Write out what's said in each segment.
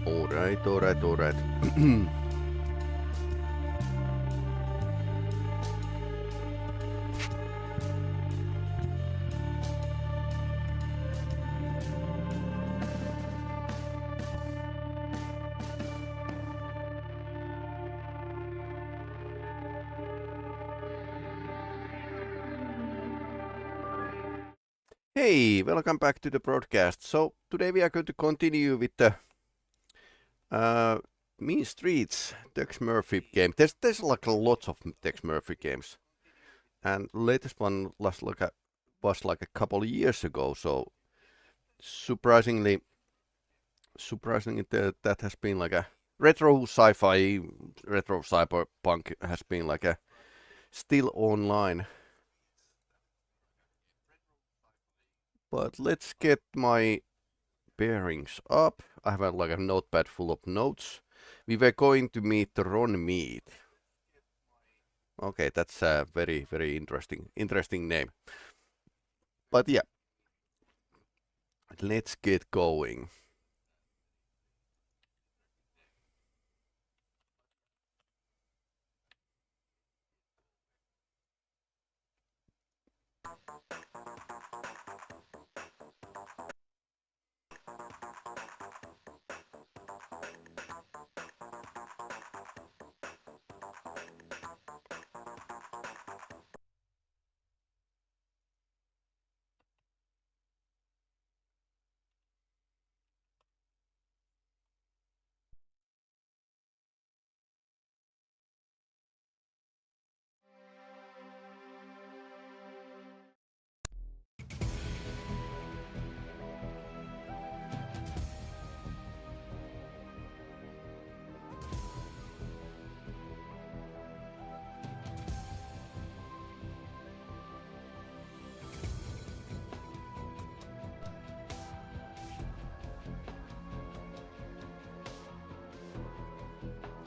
Alright. Hey, welcome back to the broadcast. So today we are going to continue with the Mean Streets Tex Murphy game. There's like lots of Tex Murphy games, and the latest one was like a couple of years ago. So surprisingly, that has been like a retro sci-fi, retro cyberpunk has been like a still online. But let's get my bearings up. I have like a notepad full of notes. We were going to meet Ron Mead. Okay, that's a very interesting name. But yeah, let's get going.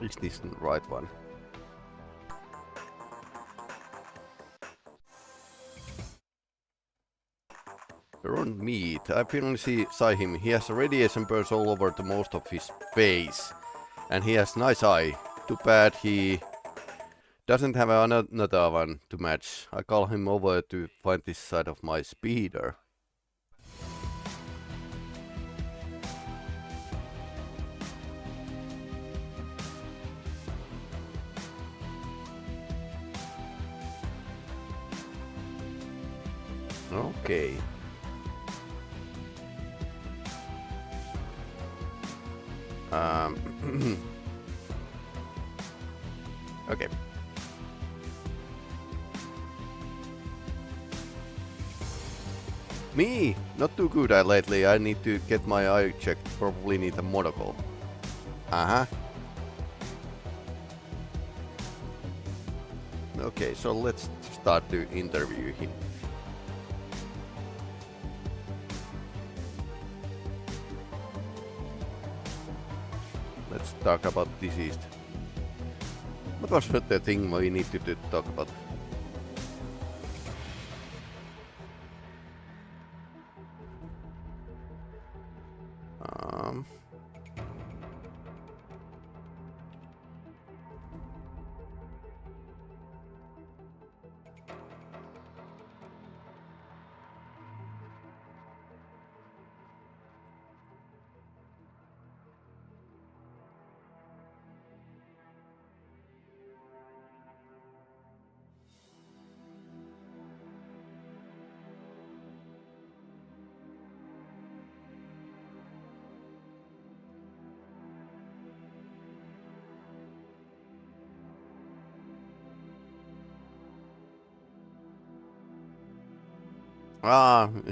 Is this the right one? Ron Mead. I finally saw him. He has radiation burns all over the most of his face. And he has nice eye. Too bad he doesn't have another one to match. I call him over to find this side of my speeder. Okay. Okay. Me? Not too good lately. I need to get my eye checked. Probably need a monocle. Uh-huh. Okay, so let's start to interview him. Let's talk about deceased. What was the thing we need to talk about?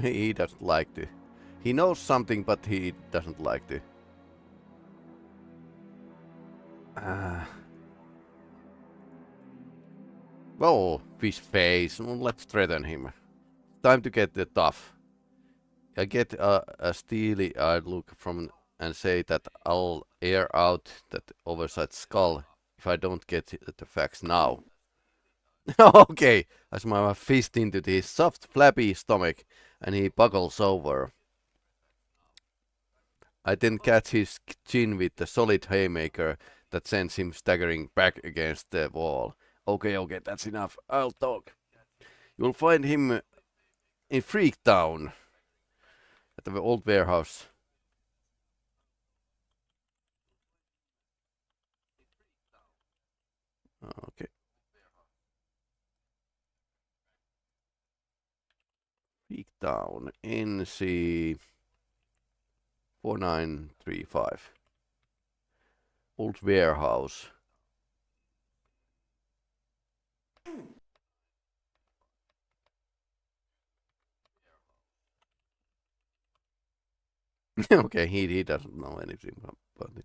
He doesn't like to. He knows something, but he doesn't like to. Well, fish face. Let's threaten him. Time to get the tough. I get a steely-eyed look from and say that I'll air out that oversized skull if I don't get the facts now. Okay, I smile my fist into his soft, flabby stomach, and he buckles over. I then catch his chin with the solid haymaker that sends him staggering back against the wall. Okay, that's enough. I'll talk. You'll find him in Freaktown at the old warehouse. Okay. Freaktown, NC 4935. Old warehouse. Okay, he doesn't know anything about it.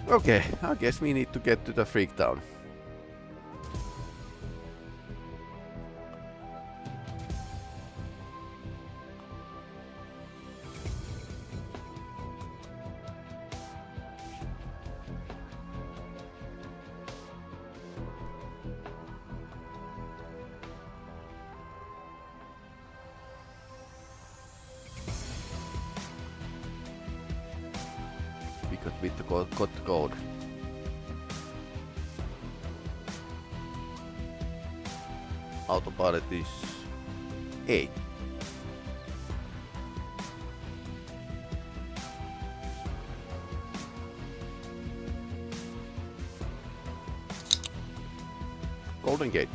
Okay, I guess we need to get to the Freaktown. Because with the code. Autopilot is A. Golden Gate.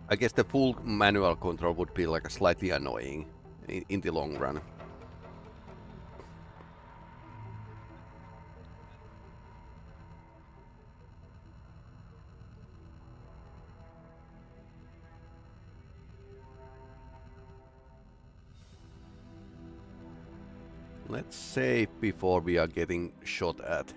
I guess the full manual control would be like a slightly annoying in the long run. Let's save before we are getting shot at.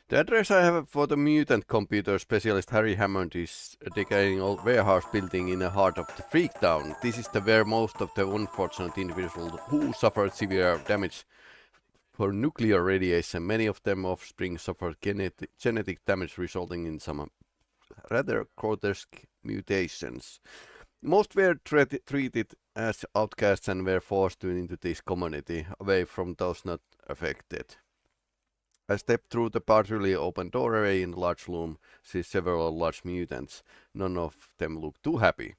The address I have for the mutant computer specialist Harry Hammond is a decaying old warehouse building in the heart of the Freaktown. This is where most of the unfortunate individuals who suffered severe damage for nuclear radiation, many of them offspring suffered genetic damage resulting in some rather grotesque mutations. Most were treated as outcasts and were forced into this community, away from those not affected. I stepped through the partially open doorway in the large room, see several large mutants. None of them look too happy.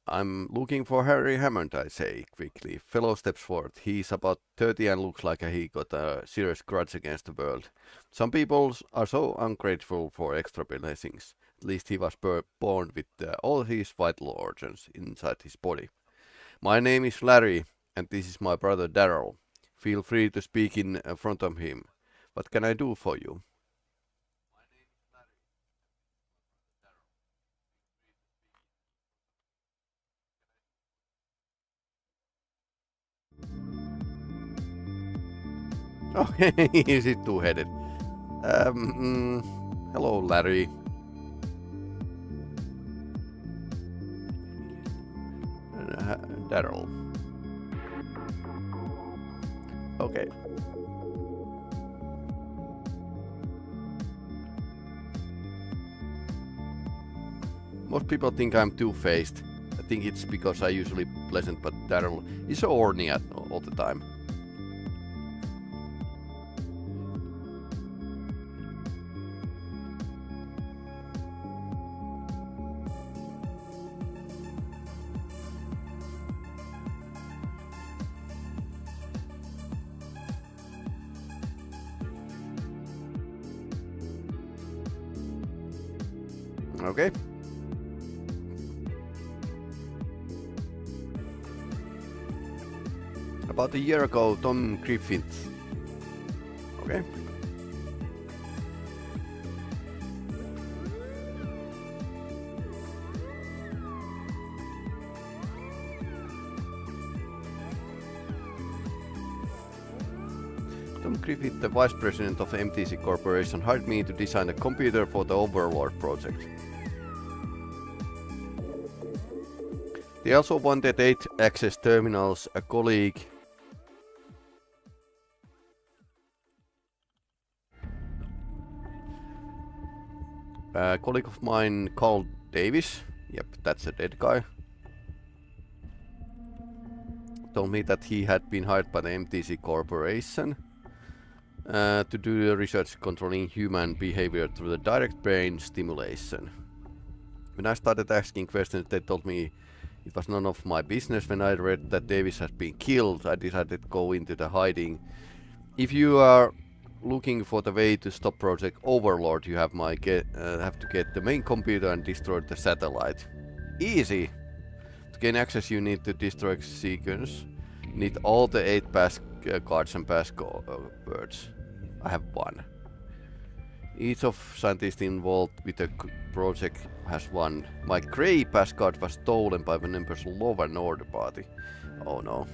I'm looking for Harry Hammond, I say quickly. Fellow steps forward. He's about 30 and looks like he got a serious grudge against the world. Some people are so ungrateful for extra blessings. At least he was born with all his vital organs inside his body. My name is Larry, and this is my brother Daryl. Feel free to speak in front of him. What can I do for you? Okay, is it two-headed? Hello, Larry. Daryl. Okay. Most people think I'm two-faced. I think it's because I'm usually pleasant, but Daryl is so orny all the time. Okay. About a year ago, Tom Griffith. Okay. Tom Griffith, the vice president of MTC Corporation, hired me to design a computer for the Overlord project. They also wanted 8 access terminals. A colleague of mine called Davis, yep, that's a dead guy, told me that he had been hired by the MTC Corporation to do the research controlling human behavior through the direct brain stimulation. When I started asking questions, they told me it was none of my business. When I read that Davis had been killed, I decided to go into the hiding. If you are looking for the way to stop Project Overlord, you have to get the main computer and destroy the satellite. Easy! To gain access, you need to destroy sequence. You need all the 8 pass cards and passwords. I have 1. Each of scientists involved with the project has 1. My grey passcard was stolen by the members of Law and Order party. Oh no.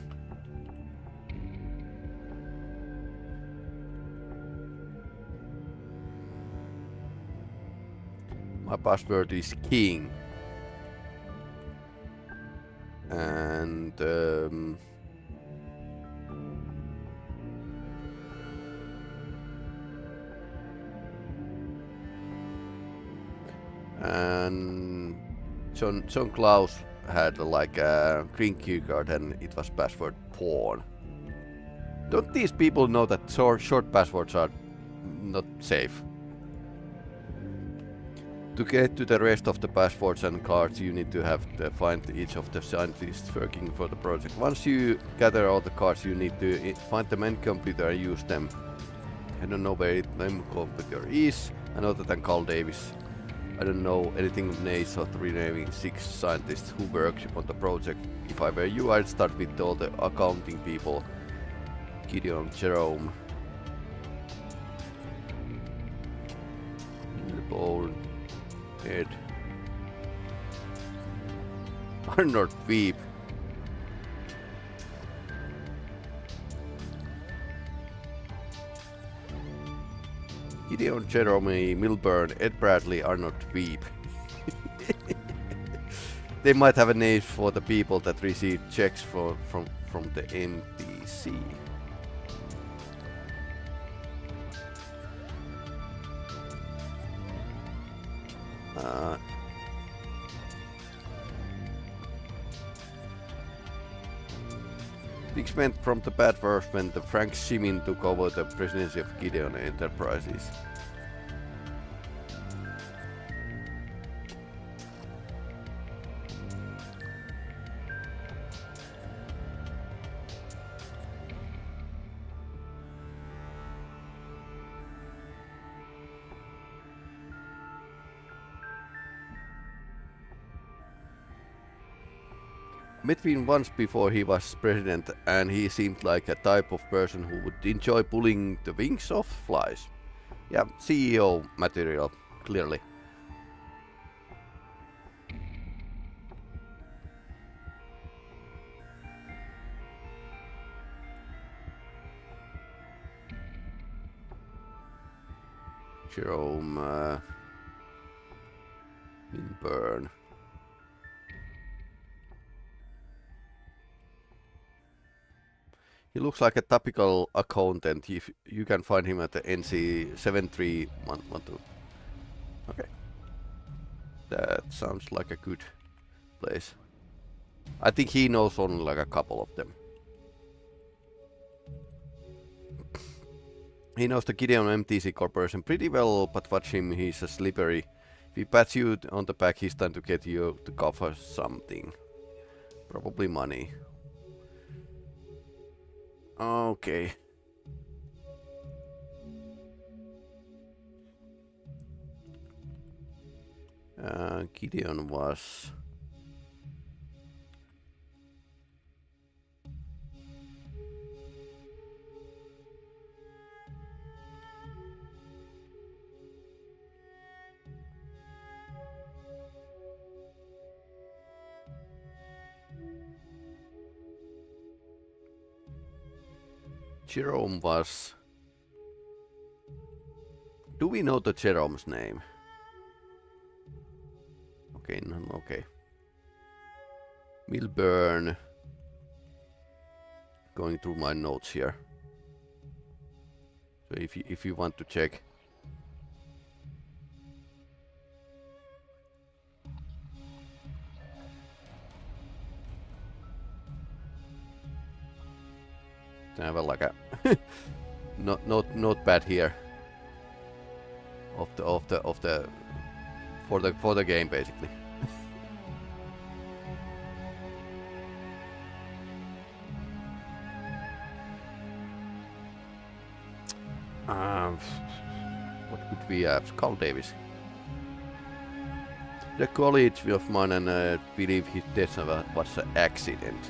My password is King. And John Klaus had like a green keycard and it was password pawn. Don't these people know that short passwords are not safe? To get to the rest of the passwords and cards, you need to find each of the scientists working for the project. Once you gather all the cards, you need to find the main computer and use them. I don't know where the main computer is. I know that I'm Carl Davis. I don't know anything of names of renaming 6 scientists who work on the project. If I were you, I'd start with all the accounting people. Gideon, Jerome, Paul, Ed, Arnold Veep. Gideon, Jeremy, Milburn, Ed Bradley, Arnold Veep. They might have a name for the people that receive checks from the MTC. Things went from the bad worse when the Frank Simin took over the presidency of Gideon Enterprises. Met him once before he was president, and he seemed like a type of person who would enjoy pulling the wings off flies. Yeah, CEO material, clearly. Jerome Milburn. He looks like a typical accountant. If you can find him at the NC 73112. Okay. That sounds like a good place. I think he knows only like a couple of them. He knows the Gideon MTC Corporation pretty well, but watch him, he's a slippery. If he pats you on the back, he's time to get you to cover something. Probably money. Okay. Gideon was... Jerome was... Do we know the Jerome's name? Okay, no, okay. Milburn. Going through my notes here. So if you want to check. I have like a not bad here. Of the for the game basically. What could we have? Carl Davis. The college of mine and believe his death was an accident.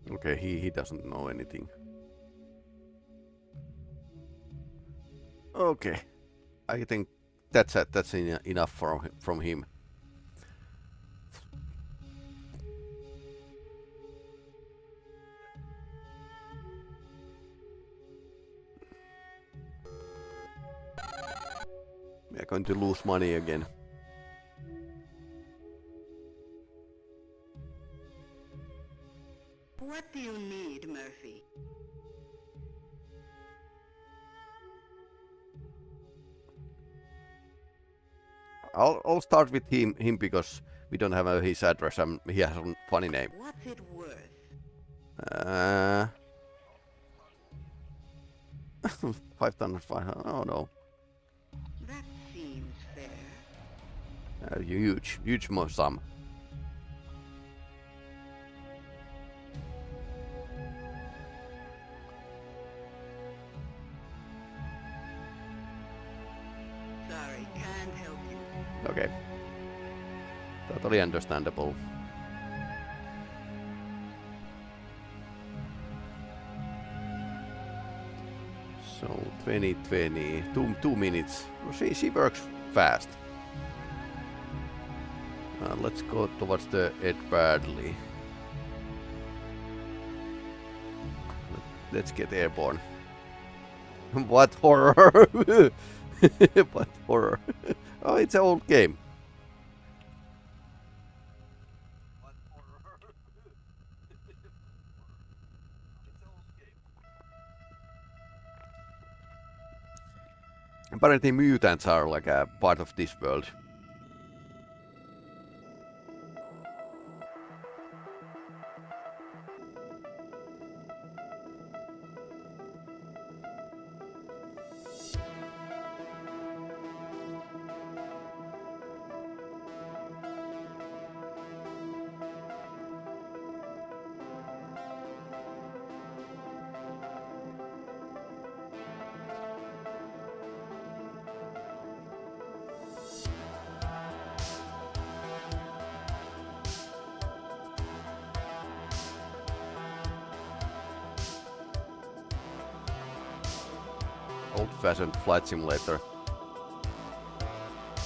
Okay, he doesn't know anything. Okay, I think that's enough from him. We are going to lose money again. What do you need, Murphy? I'll start with him because we don't have his address and he has a funny name. What's it worth? 5,500. Oh no. That seems fair. Huge sum. Sorry, can't help you. Okay. Totally understandable. So 2020, 2 minutes. She works fast. Let's go towards the Ed Bradley. Let's get airborne. What horror! What horror! Oh, it's an old game. Apparently mutants are like a part of this world. Old-fashioned flight simulator.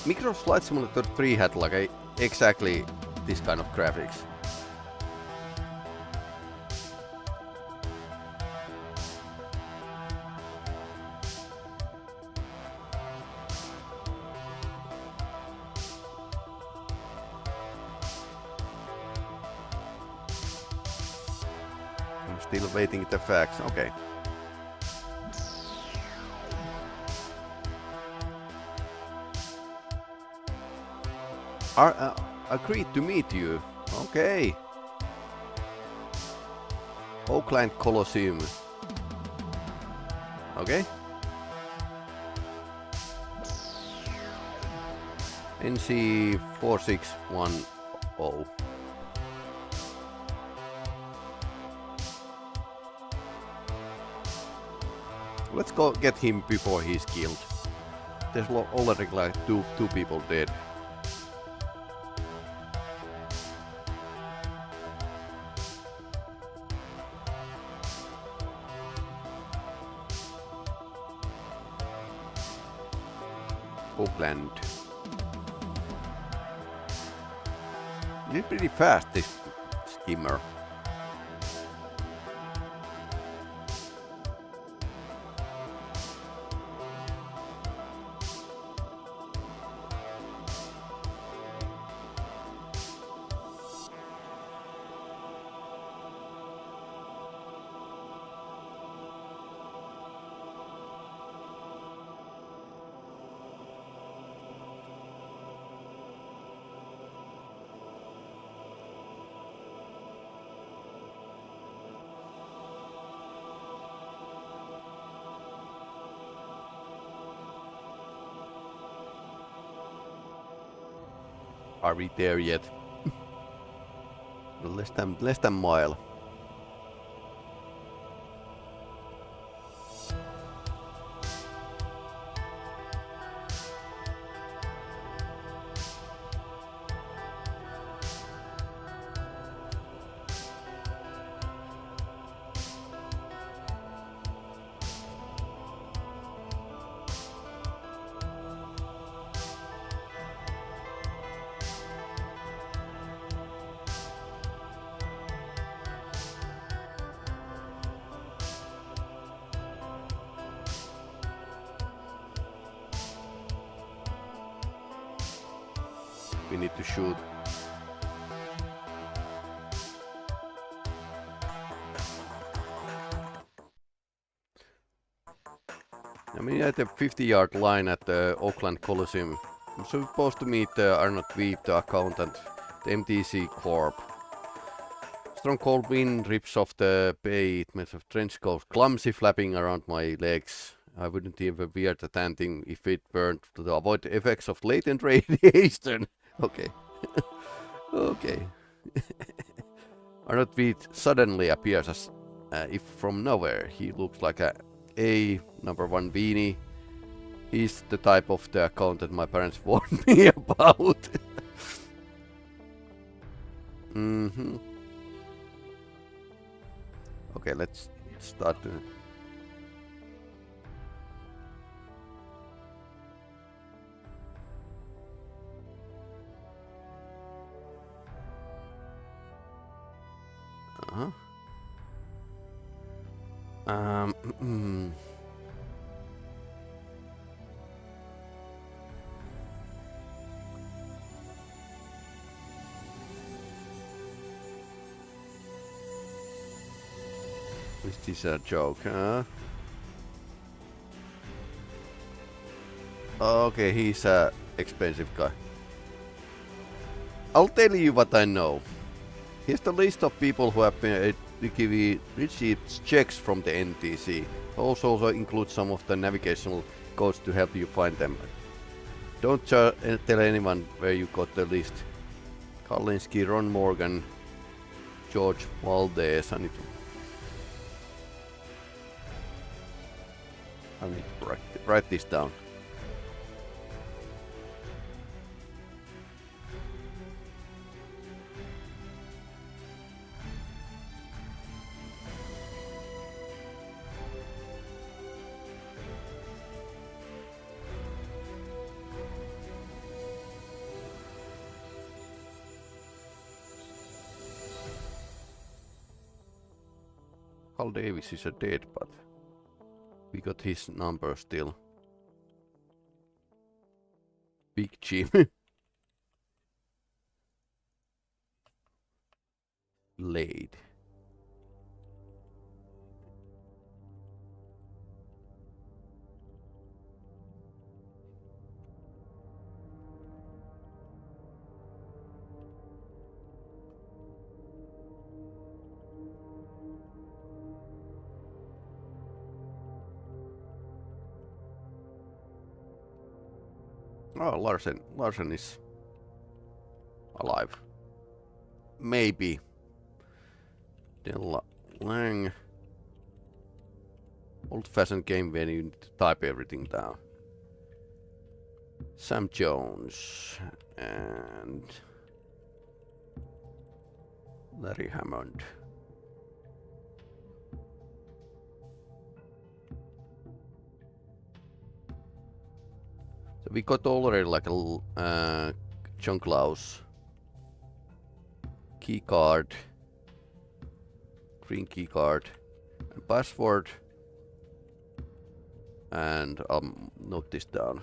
Microsoft Flight Simulator 3 had like exactly this kind of graphics. Still waiting the facts. Okay. Agreed to meet you. Okay. Oakland Coliseum. Okay. NC 4610. Let's go get him before he's killed. There's already like two people dead. Oakland. He's pretty fast, this skimmer. Are we there yet? less than mile. We need to shoot. I mean, at the 50-yard line at the Oakland Coliseum. I'm supposed to meet Arnold Weep, the accountant, the MTC Corp. Strong cold wind rips off the bay. It makes a trench coat clumsy flapping around my legs. I wouldn't even wear the tan thing if it weren't to avoid the effects of latent radiation. Okay. Okay. Arnold Weed suddenly appears as if from nowhere. He looks like a #1 weenie. He's the type of the accountant my parents warned me about. Mm-hmm. Okay, let's start. Is this a joke, huh? Okay, he's a expensive guy. I'll tell you what I know. Here's the list of people who have been received checks from the NTC. Also includes some of the navigational codes to help you find them. Don't tell anyone where you got the list. Carl Linsky, Ron Morgan, George Valdez. I need to write this down. Carl Davis is dead, but we got his number still. Big Jim. Laid. Oh, Larsen is alive. Maybe. Della Lang. Old-fashioned game when you need to type everything down. Sam Jones and Larry Hammond. So we got already like a John Klaus key card, green key card, and password, and note this down.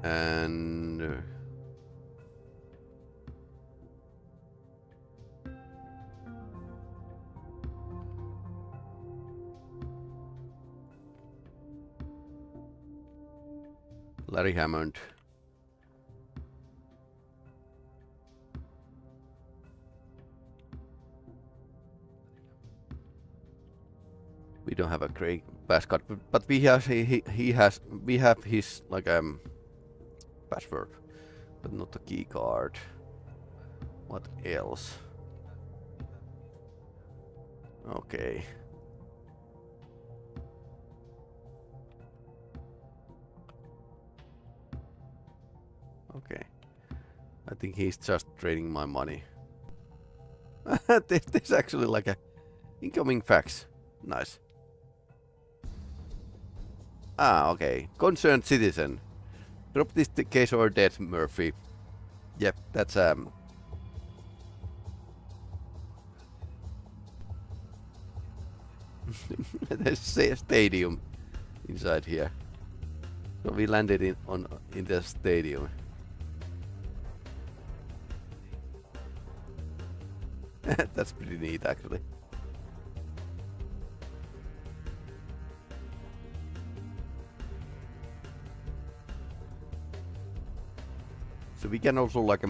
And Larry Hammond. We don't have a great pass card, but we have we have his like password, but not a key card. What else? Okay. Okay. I think he's just trading my money. There's actually like a incoming fax. Nice. Ah, okay. Concerned citizen. Drop this case or dead, Murphy. Yep, that's there's a stadium inside here. So we landed in the stadium. That's pretty neat, actually. So we can also like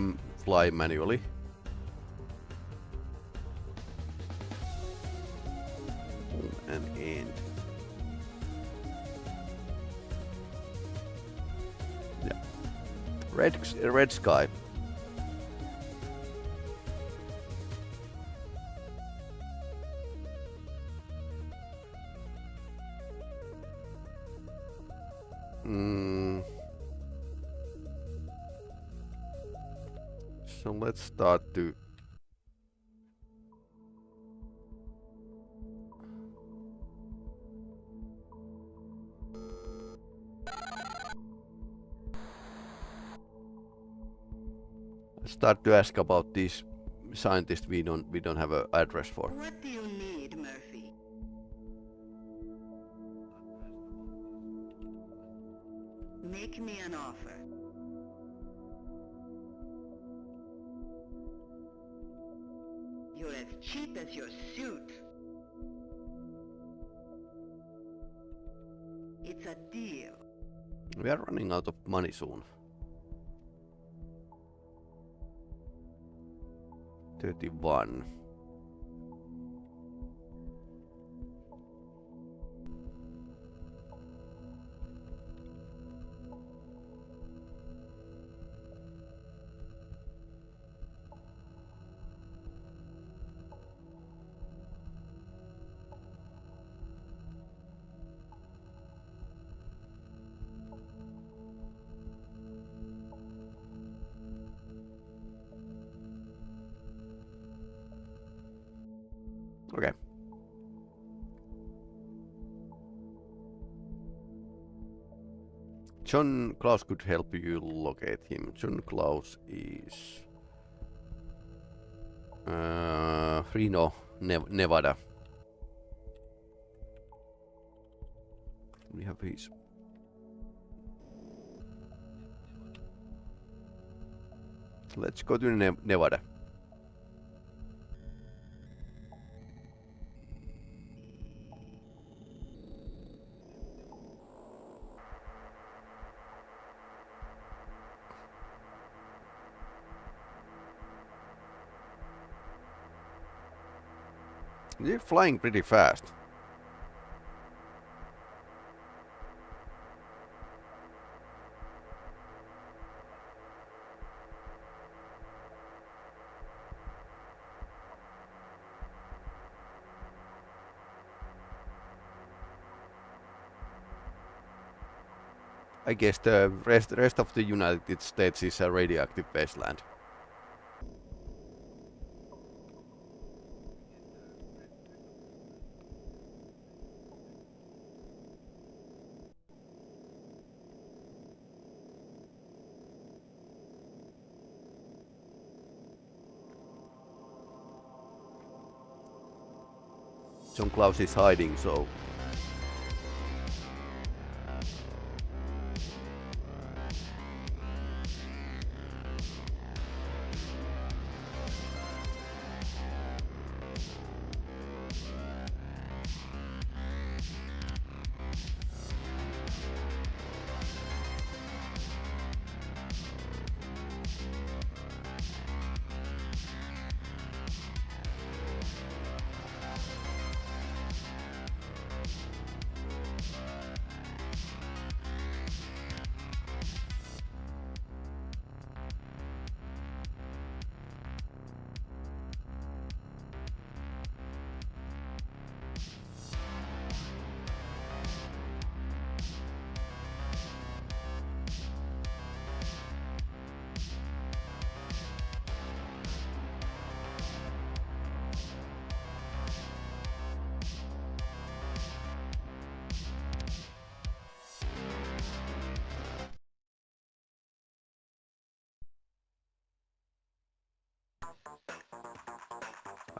fly manually. And end. Yeah. Red sky. So let's start to ask about these scientists we don't have an address for. What do you need, Murphy? Make me an offer. You're as cheap as your suit. It's a deal. We are running out of money soon. 31. Okay. John Klaus could help you locate him. John Klaus is Reno, Nevada. We have his. Let's go to Nevada. They're flying pretty fast. I guess the rest of the United States is a radioactive wasteland. John Klaus is hiding, so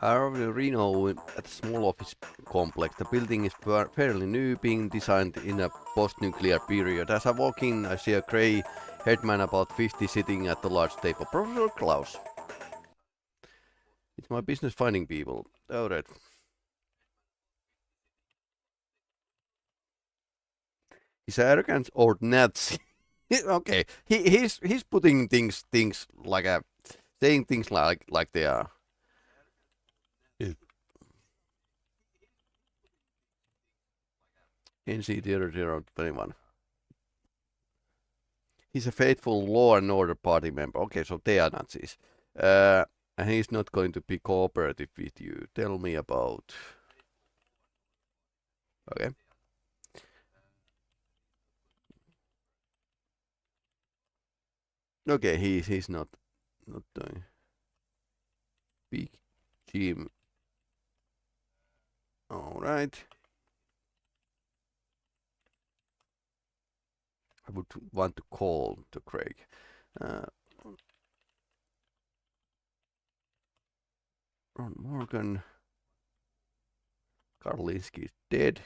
our Reno at a small office complex. The building is fairly new, being designed in a post-nuclear period. As I walk in, I see a grey-haired man about 50 sitting at the large table. Professor Klaus. It's my business finding people. Oh, right. He's arrogant or Nazi. Okay, he's putting things like a saying things like they are. NC 0021. He's a faithful Law and Order party member. Okay, so they are Nazis. And he's not going to be cooperative with you. Tell me about. Okay. Okay, he's not doing. Big Jim. All right. I would want to call to Craig. Ron Morgan. Carl Linsky is dead.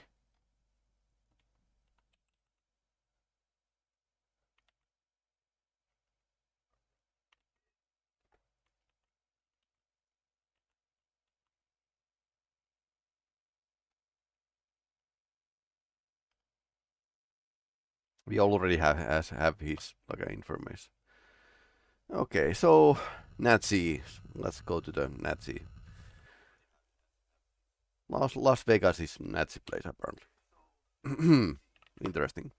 We already have his information. Okay, so Nazi. Let's go to the Nazi. Las Vegas is Nazi place apparently. Interesting.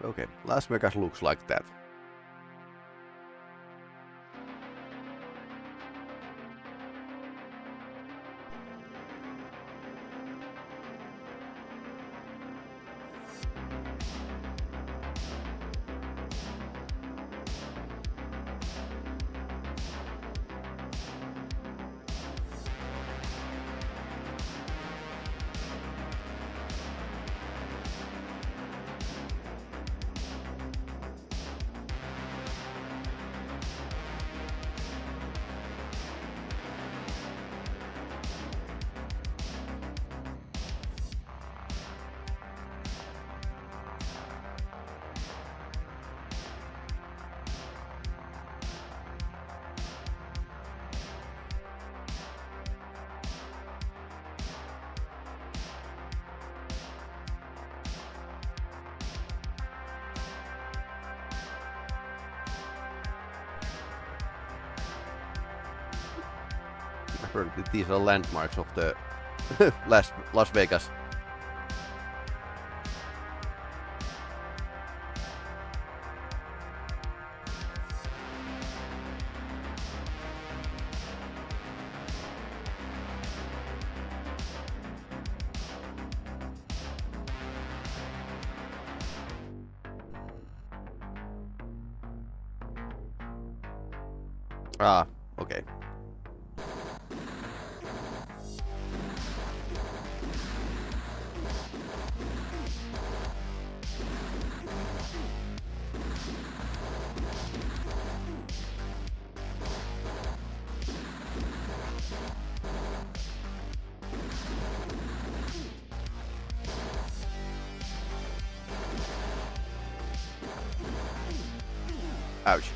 Okay, Las Vegas looks like that. Apparently these are landmarks of the Las Vegas. Ah, okay. Ouch.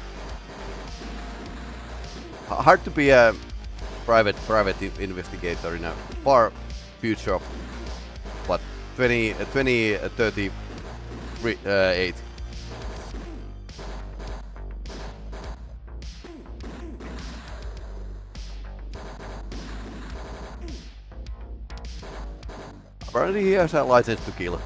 Hard to be a private investigator in a far future of what 2038. Apparently he has a license to kill.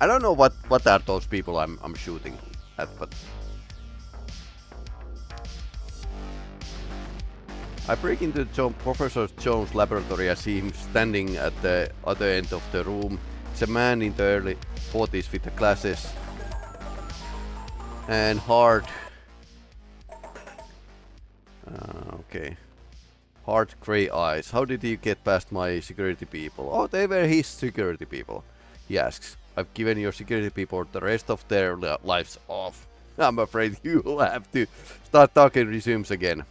I don't know what are those people I'm shooting at, but I break into Professor Jones' laboratory. I see him standing at the other end of the room. It's a man in the early 40s with the glasses and hard. Okay, hard grey eyes. How did you get past my security people? Oh, they were his security people. He asks. I've given your security people the rest of their lives off. I'm afraid you'll have to start talking resumes again.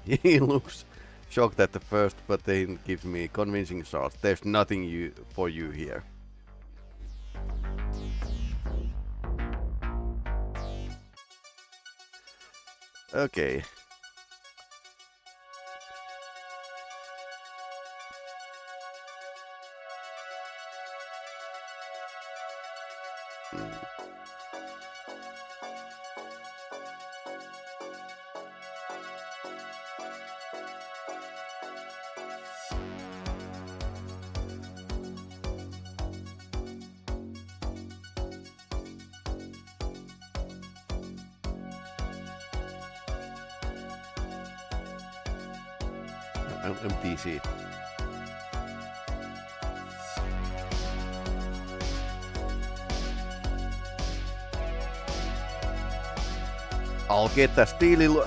He looks shocked at the first, but then gives me convincing results. There's nothing for you here. Okay. MTC. I'll get a steely look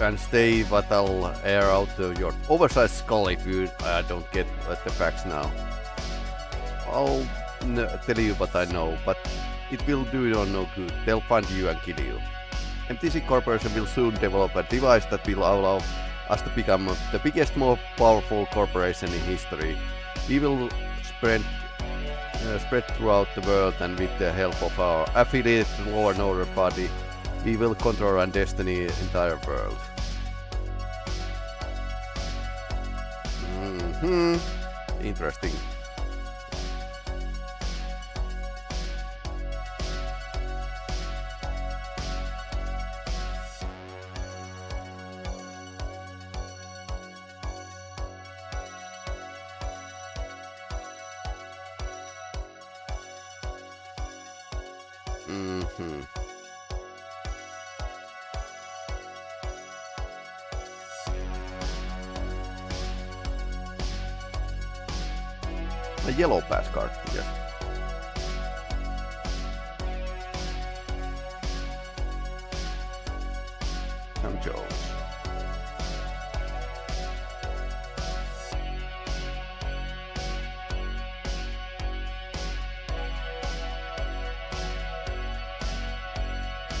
and stay, but I'll air out your oversized skull if you don't get at the facts now. I'll tell you what I know, but it will do you no good. They'll find you and kill you. MTC Corporation will soon develop a device that will allow us to become the biggest, more powerful corporation in history. We will spread throughout the world, and with the help of our affiliate Law and Order body, we will control and destiny the entire world. Interesting. A yellow pass card, yes. Sam Jones.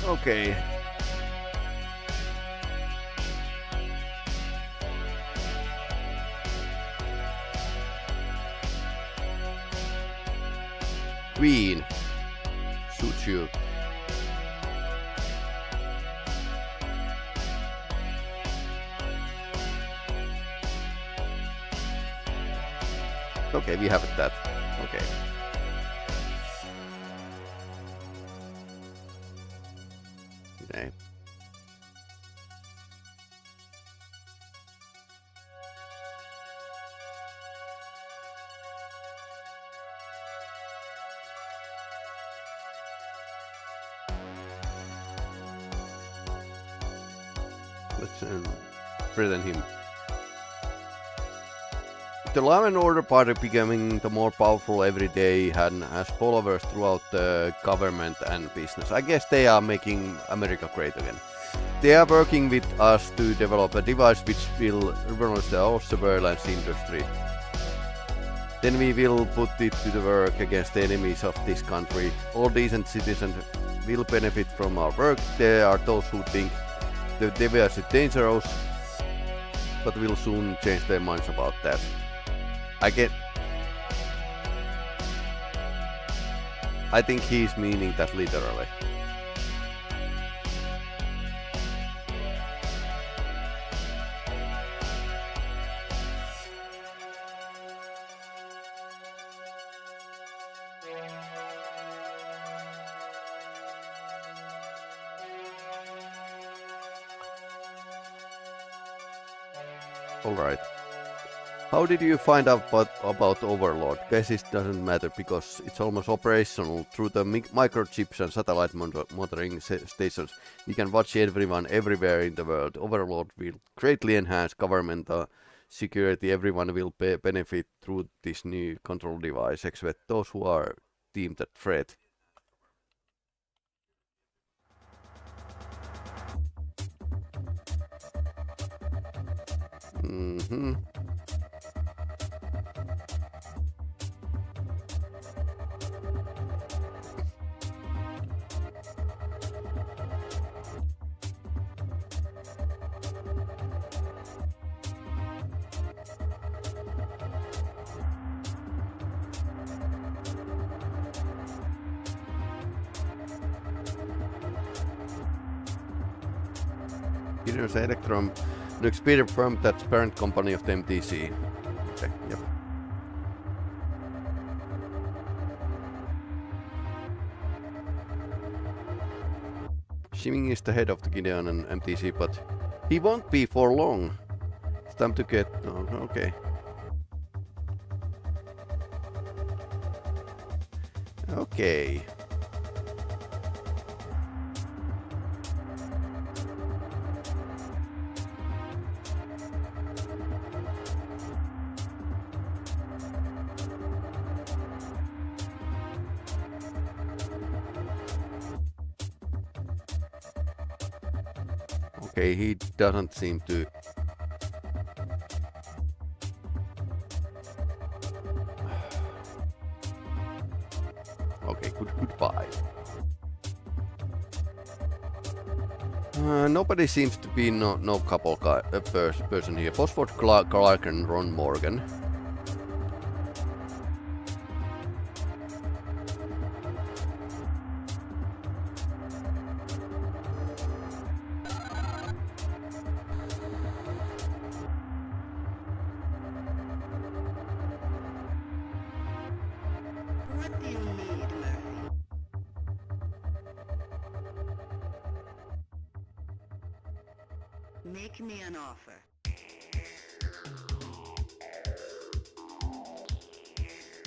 Okay. Queen. Shoot you. Okay, we have that. Okay. Okay. Let's threaten him. The Law and Order Party becoming the more powerful every day and has followers throughout the government and business. I guess they are making America great again. They are working with us to develop a device which will revolutionize the whole surveillance industry. Then we will put it to the work against the enemies of this country. All decent citizens will benefit from our work. There are those who think the device is dangerous, but will soon change their minds about that. I think he's meaning that literally. Alright. How did you find out about Overlord? Guess it doesn't matter because it's almost operational through the microchips and satellite monitoring stations. You can watch everyone everywhere in the world. Overlord will greatly enhance government security. Everyone will benefit through this new control device, except those who are deemed a threat. Mm-hmm. Gideon's Electron, an experienced firm that's parent company of the MTC. Okay, yep. Shimming is the head of the Gideon and MTC, but he won't be for long. It's time to get... Oh, okay. Okay. Okay, he doesn't seem to... Okay, goodbye. Nobody seems to be no couple person here. Bosford Clark and Ron Morgan. What do you need, Murphy? Make me an offer.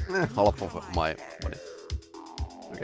Half of my money. Okay.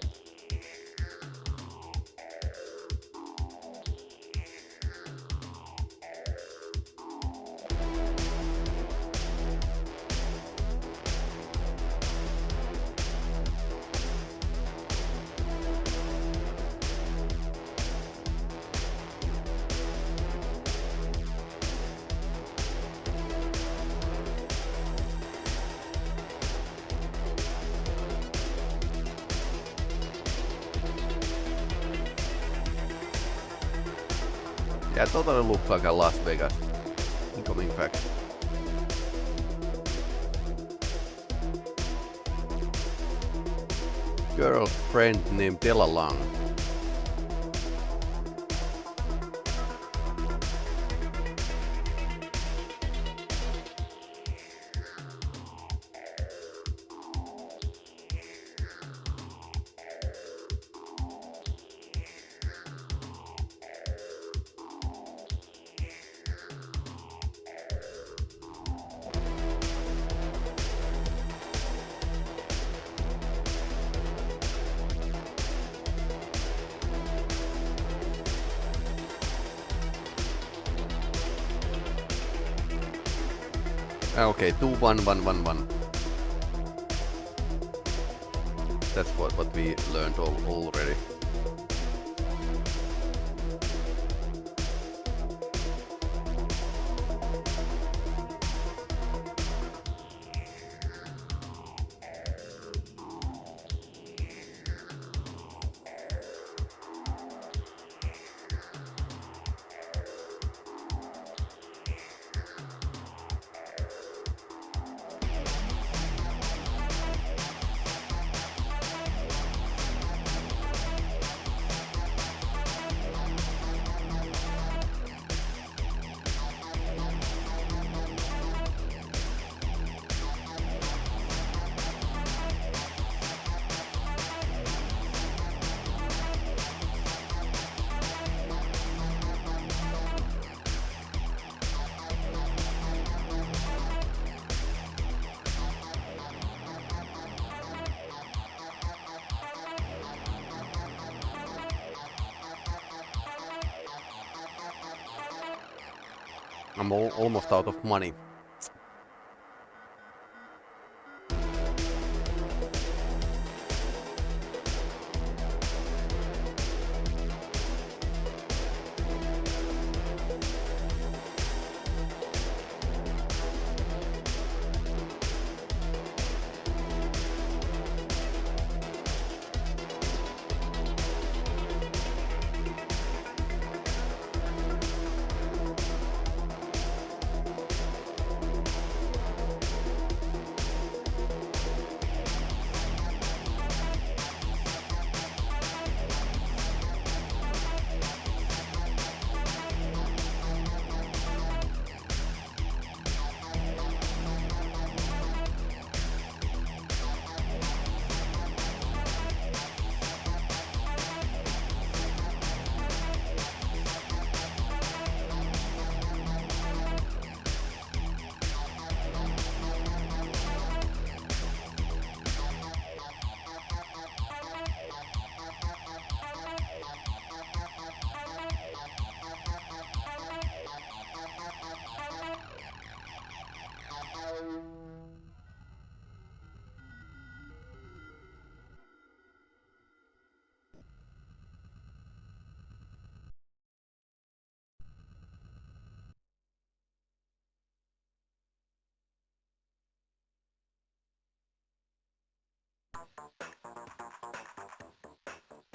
Yeah, totally looks like a Las Vegas incoming fact. Girlfriend named Della Lang. Okay, 2 1 1 1 1. That's what we learned already. I'm almost out of money.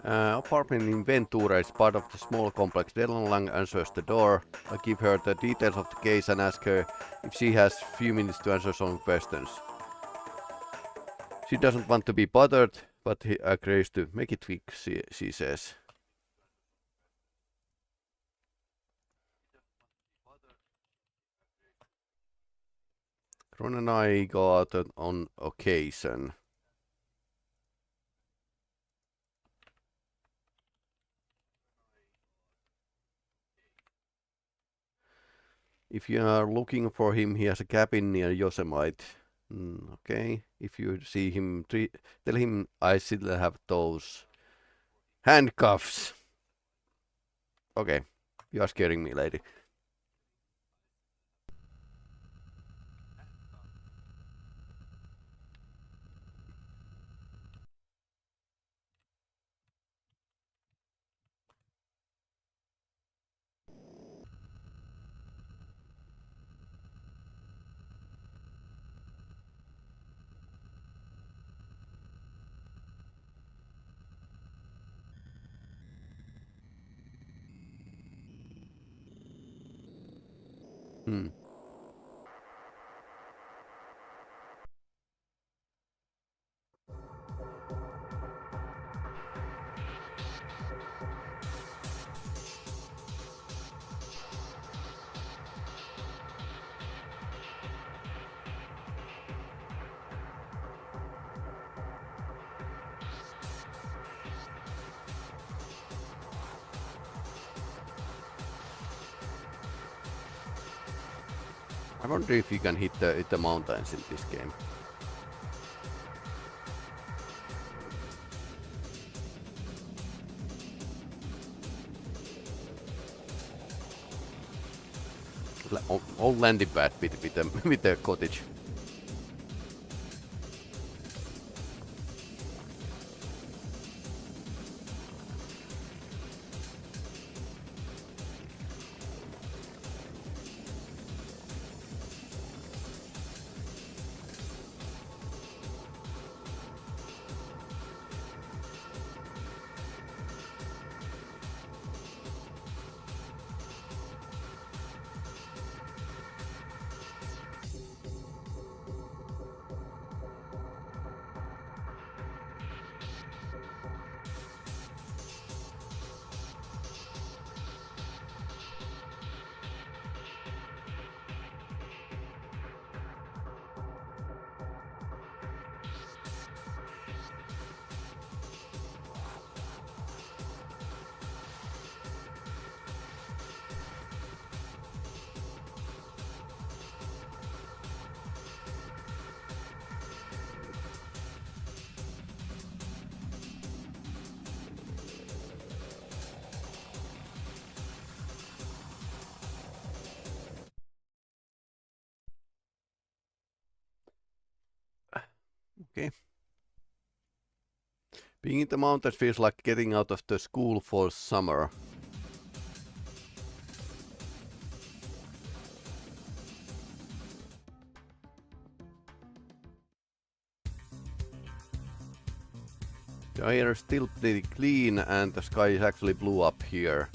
Apartment in Ventura is part of the small complex. Dylan Lang answers the door. I give her the details of the case and ask her if she has a few minutes to answer some questions. She doesn't want to be bothered, but he agrees to make it quick, she says. Ron and I go out on occasion. If you are looking for him, he has a cabin near Yosemite. Okay, if you see him, tell him I still have those handcuffs. Okay, you are scaring me, lady. I wonder if you can hit the mountains in this game. old landing pad with the cottage. Okay. Being in the mountains feels like getting out of the school for summer. The air is still pretty clean and the sky is actually blue up here.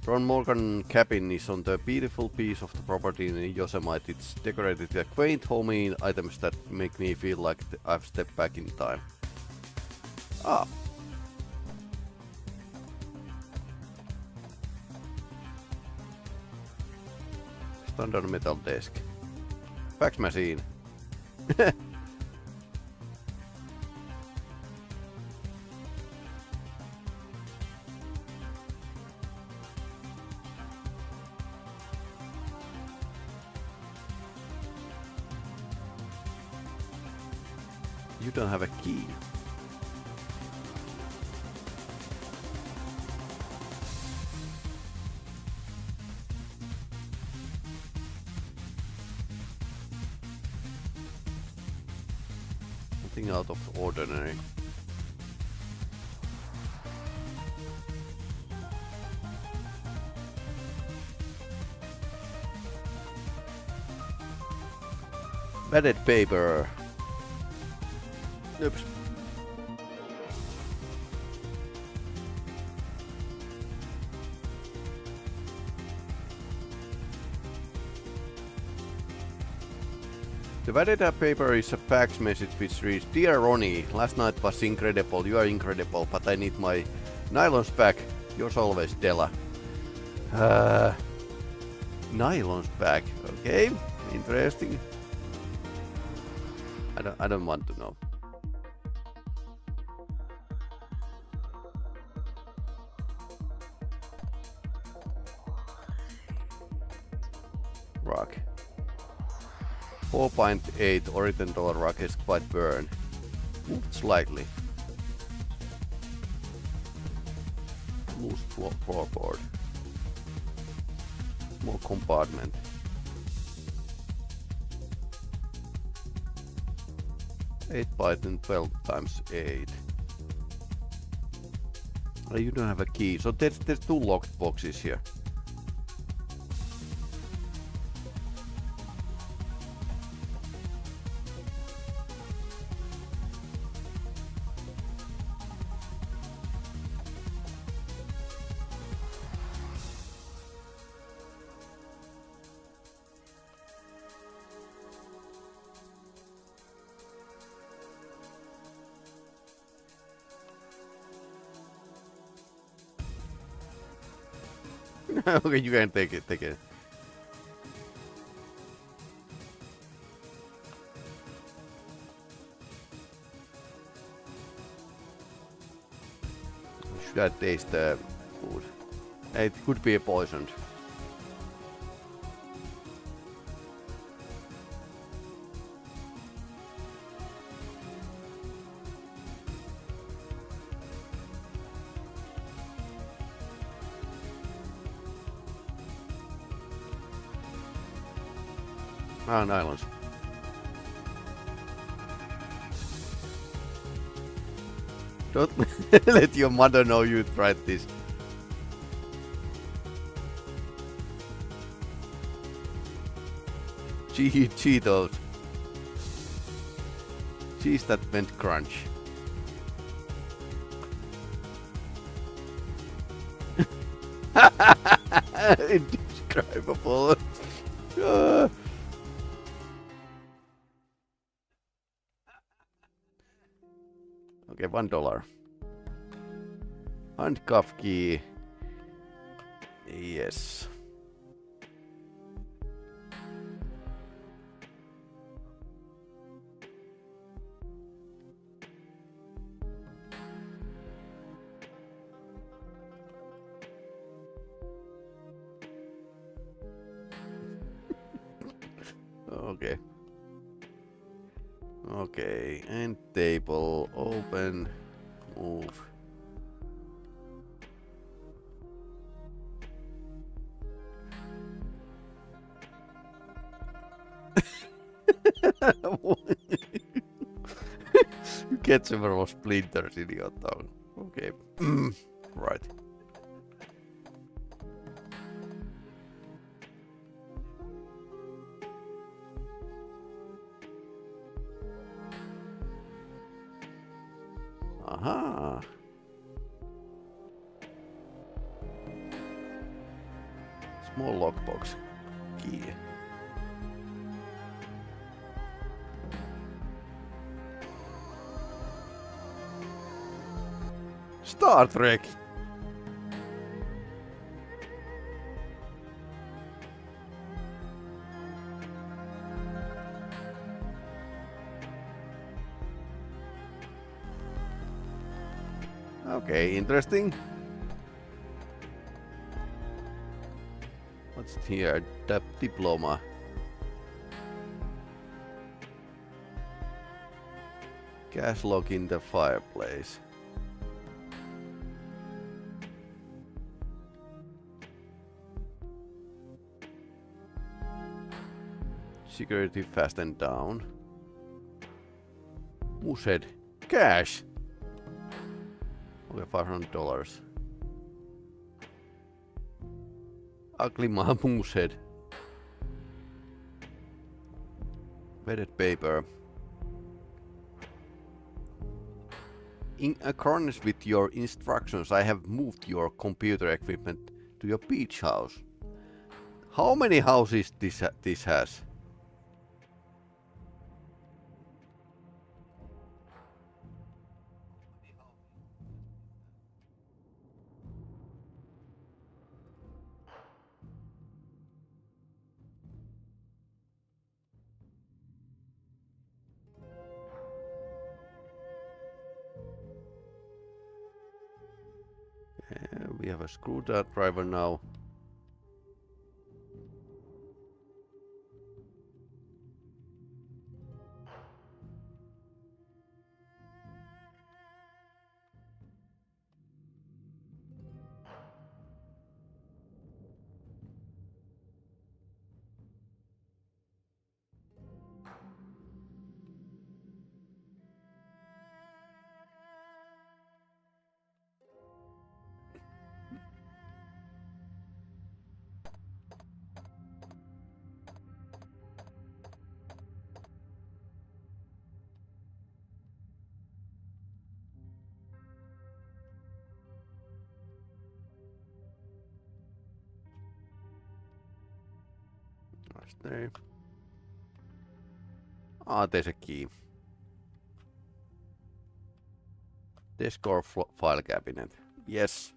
Ron Morgan cabin is on the beautiful piece of the property in Yosemite. It's decorated with quaint homey items that make me feel like I've stepped back in time. Ah. Standard metal desk. Fax machine. You don't have a key. Nothing out of the ordinary. Padded paper. Oops. The Vadeta paper is a fax message which reads, Dear Ronnie, last night was incredible, you are incredible, but I need my nylons back. Yours always, Della. Nylons back, okay, interesting. I don't want to know. Rock. 4.8 horizontal rock is quite burned. Moved slightly. Loose floorboard. Small compartment. 8 by 12 times 8. You don't have a key, so there's two locked boxes here. Okay, you can take it. Should I taste the food? It could be poisoned. Ah, nylons. Don't let your mother know you tried this. Cheetos. Cheese that meant crunch. Indescribable. Okay, $1. Handcuff key. Yes. Okay. Okay, end table, open, move. You get several splinters in your tongue. Okay. Right. Aha. Small lockbox key. Star Trek. Okay, interesting. What's here? Diploma. Gas log in the fireplace. Security fastened down. Moosehead. Cash! Okay, $500. Ugly Moosehead. Vetted paper. In accordance with your instructions, I have moved your computer equipment to your beach house. How many houses this has? We have a screwdriver now. There. Ah, there's a key. Desk or file cabinet. Yes.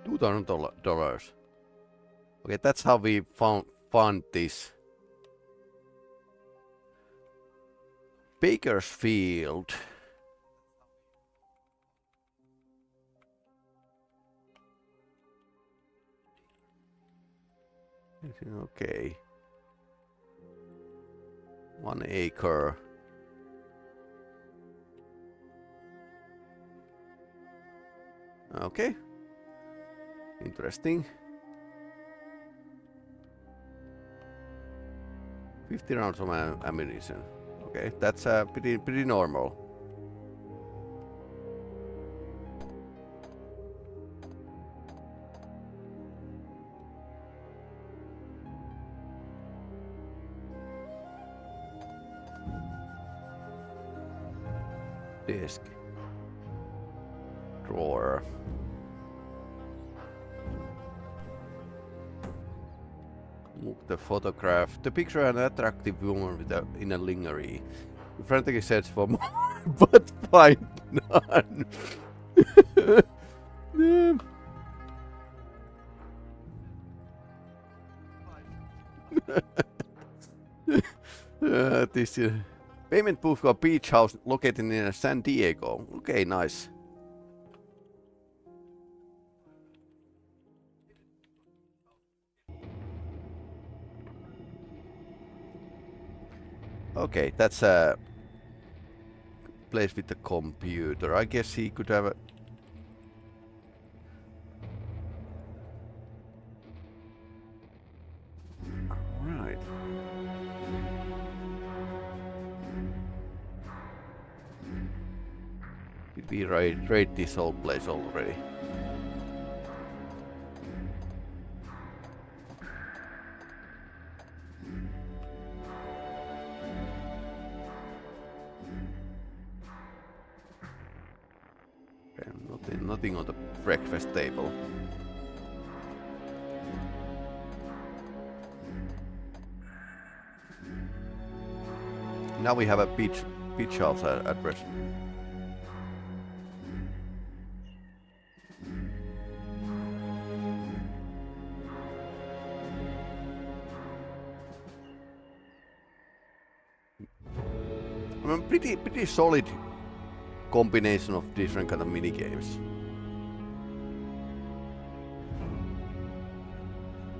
$2,000. Okay, that's how we found this. Bakersfield. Okay. 1 acre. Okay. Interesting. 50 rounds of ammunition. Okay, that's pretty normal. Desk. Drawer. Look, the photograph. The picture an attractive woman with in a lingerie. You frantically search for more, but find none. This payment booth for a beach house located in San Diego. Okay, nice. Okay, that's a place with the computer. I guess he could have a... Right. Did we raid this whole place already? Nothing on the breakfast table. Now we have a beach house address. Pretty solid combination of different kind of mini games.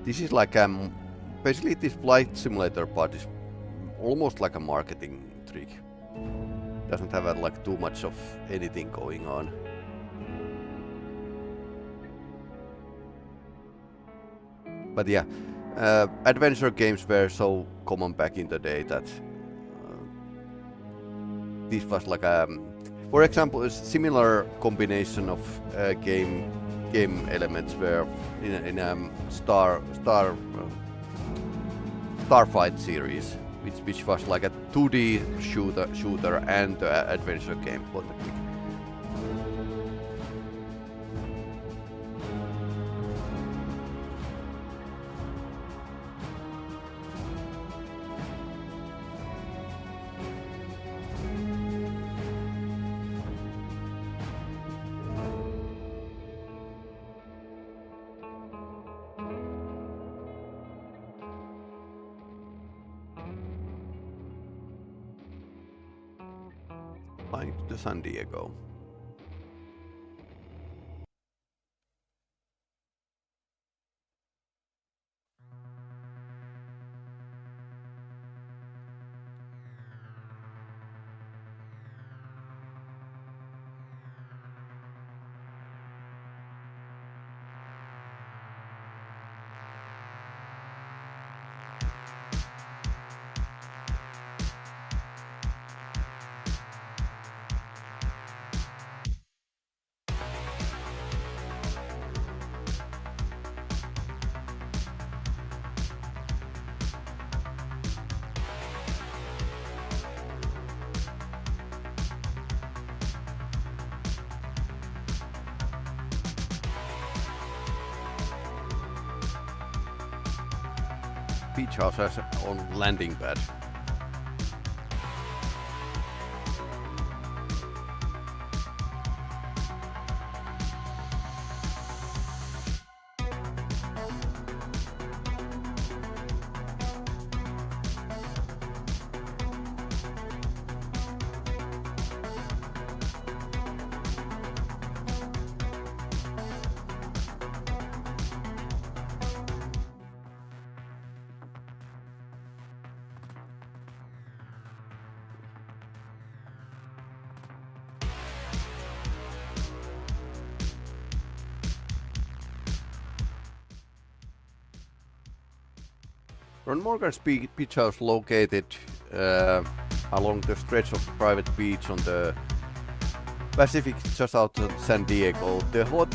This is like basically this flight simulator part is almost like a marketing trick. Doesn't have like too much of anything going on. But yeah, adventure games were so common back in the day that this was like a, for example, a similar combination of game elements were in Starfight series, which was like a 2D shooter and adventure game. Flying to San Diego. Beach house has on landing pad. Ron Morgan's beach house located along the stretch of the private beach on the Pacific just outside San Diego. The hot,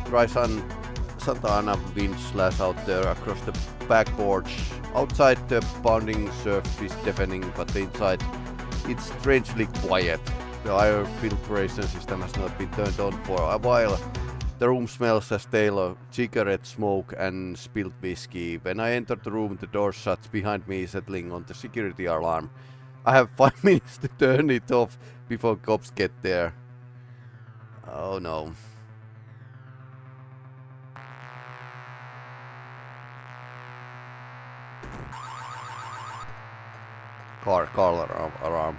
dry Santa Ana winds slash out there across the back porch. Outside the pounding surf is deafening, but inside it's strangely quiet. The air filtration system has not been turned on for a while. The room smells as stale of cigarette smoke and spilled whiskey. When I enter the room, the door shuts behind me, settling on the security alarm. I have 5 minutes to turn it off before cops get there. Oh no. Car alarm.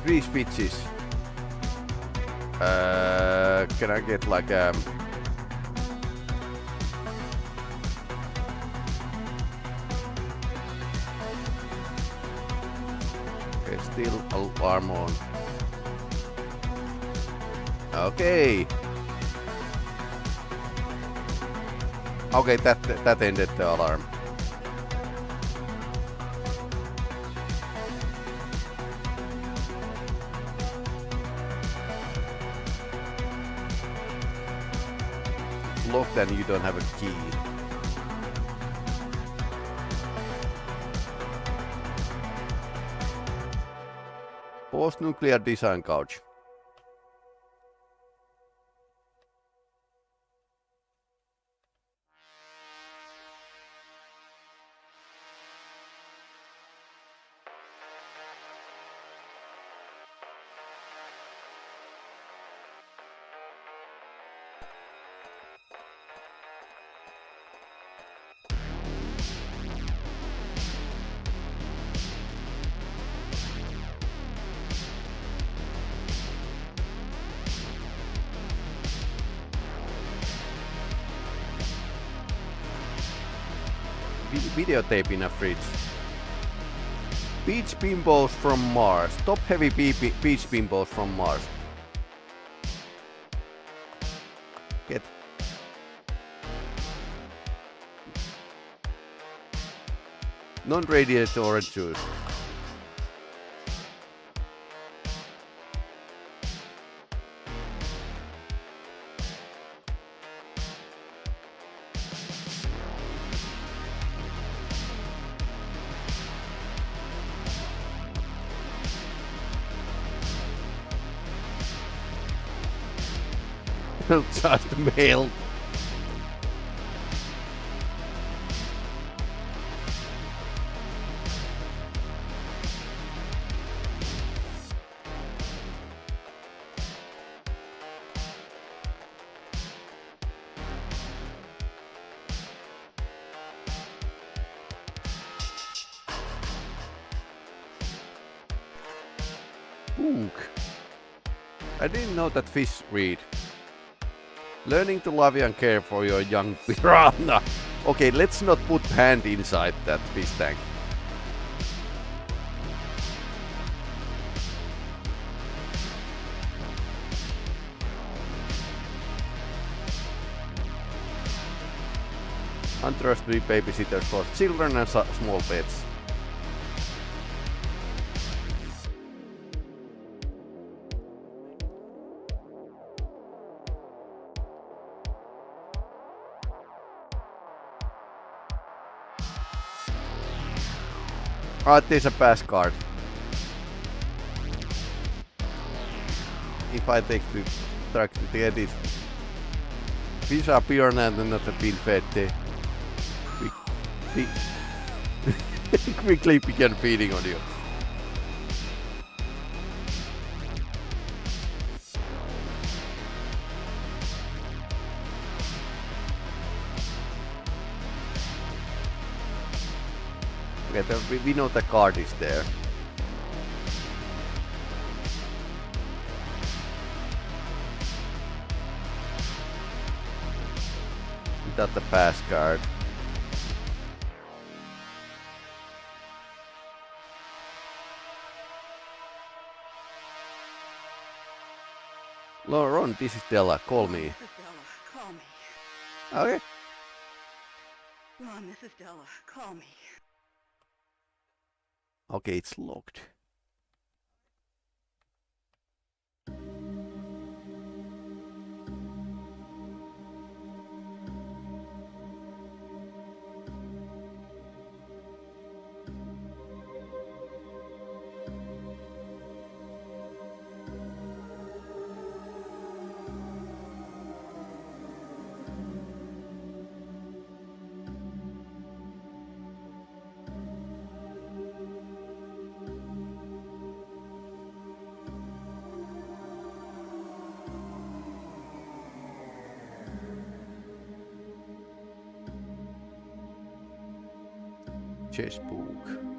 Three speeches. Can I get like okay, still alarm on. Okay. Okay, that ended the alarm. Locked and you don't have a key. Post-nuclear design couch. Videotape in a fridge. Beach bimbos from Mars. Top heavy beach bimbos from Mars. Get. Non-radiated orange juice. Just mail. Book. I didn't know that fish read. Learning to love and care for your young piranha. Okay, let's not put hand inside that fish tank. Untrustworthy babysitters for children and small pets. Ah, there's a pass card. If I take the track to get it. These are piranha and not a been fed. Quickly begin feeding on you. Okay, we know the card is there. Without the pass card. Ron, this is Della. Call me. This is Della. Call me. Okay. Ron, this is Della. Call me. Okay, it's locked. Chessbook.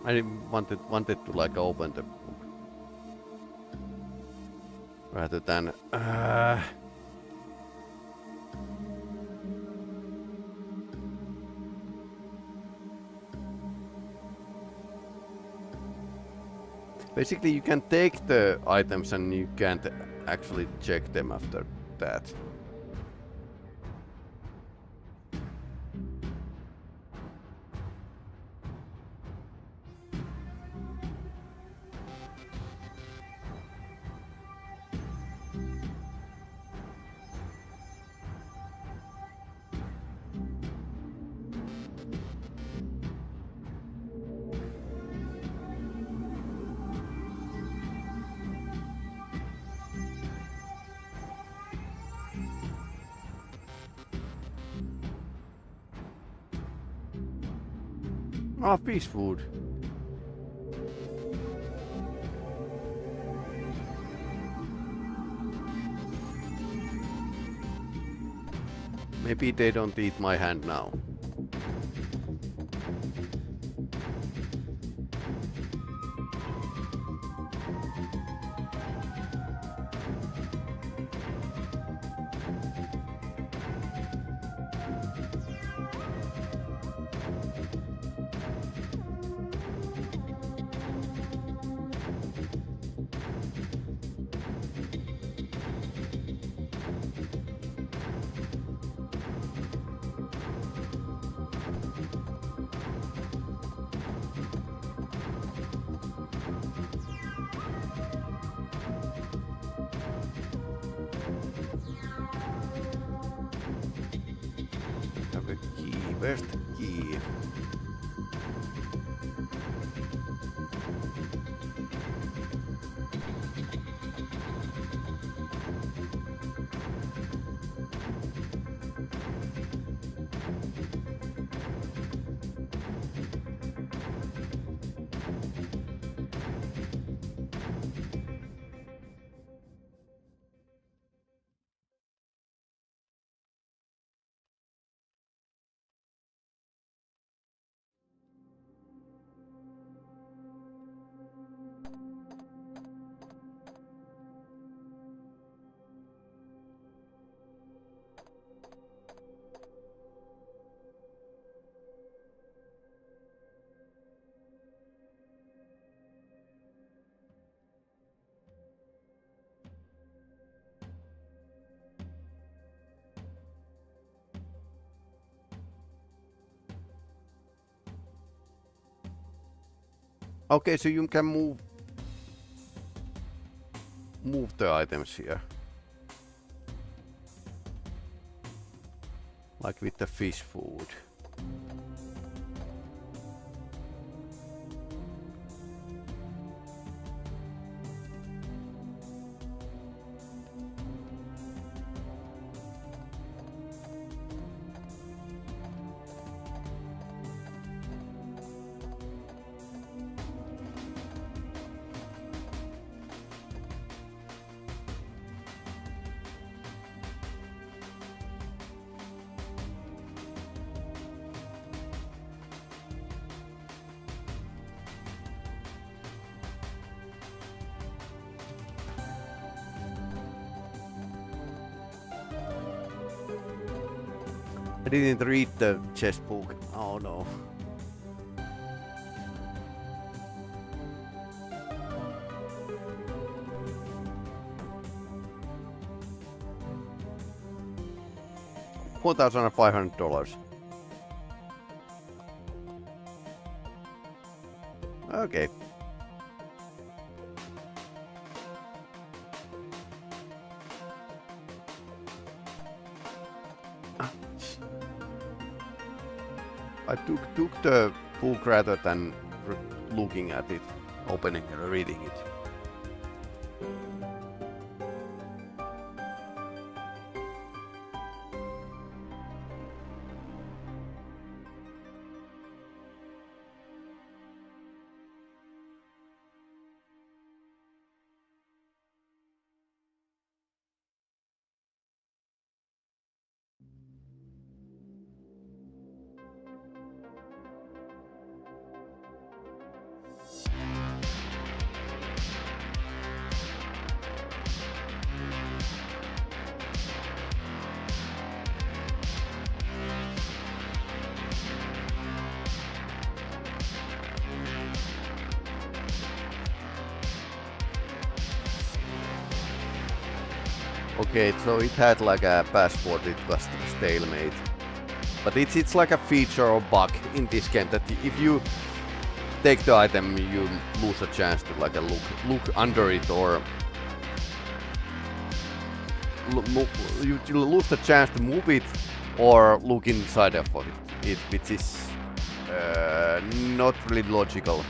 I wanted to like open the book rather than basically you can take the items and you can't actually check them after that. Ah, fish food. Maybe they don't eat my hand now. Have a key. Where's the key? Okay, so you can move the items here. Like with the fish food. I didn't read the chess book. Oh no. $1,500. Okay. I took the book rather than looking at it, opening and reading it. Okay, so it had like a passport, it was stalemate. But it's like a feature or bug in this game that if you take the item, you lose a chance to like a look under it, or you lose the chance to move it or look inside of it, which is not really logical.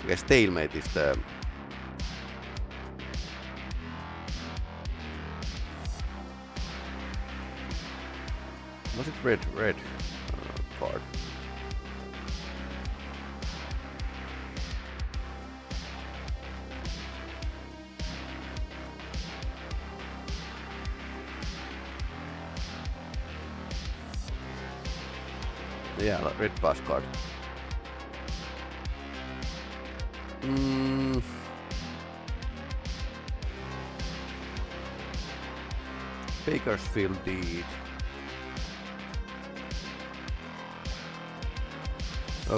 Okay, stalemate is the was it red card? Yeah, red pass card. Bakersfield deed.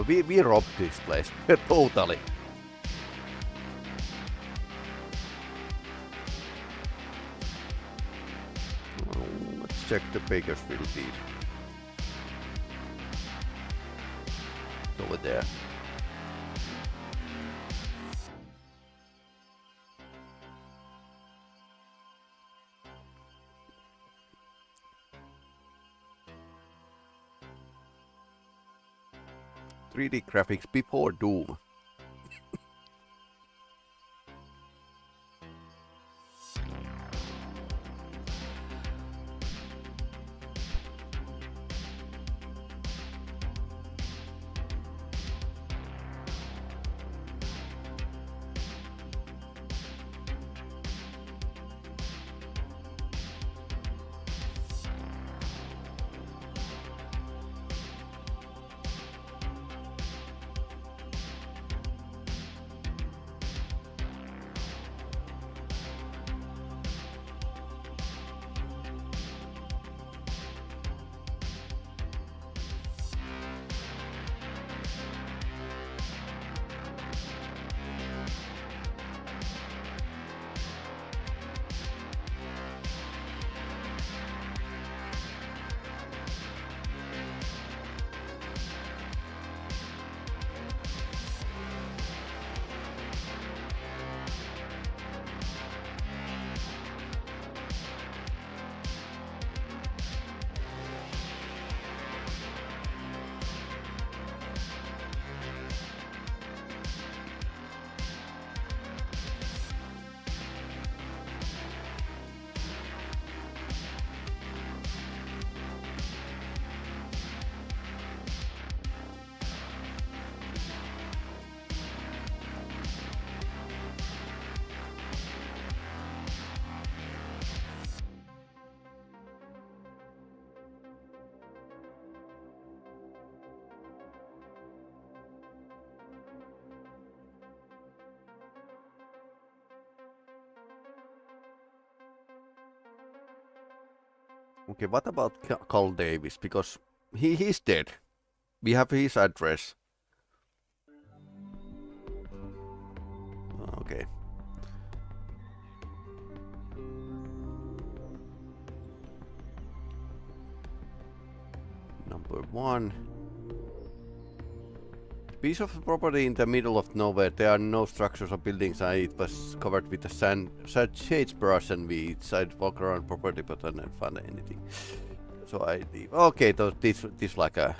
We robbed this place totally. Let's check the Bakersfield deed. Over there. .3D graphics before Doom. Okay, what about Carl Davis? Because he's dead. We have his address. Okay. Number 1. Piece of property in the middle of nowhere. There are no structures or buildings, and it was covered with a sagebrush, and we tried to walk around property, but I didn't find anything. So I leave. Okay, this like a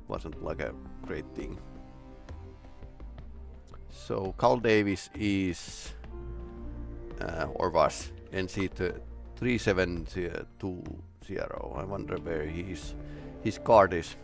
wasn't like a great thing. So Carl Davis is or was NC 3720. I wonder where his card is.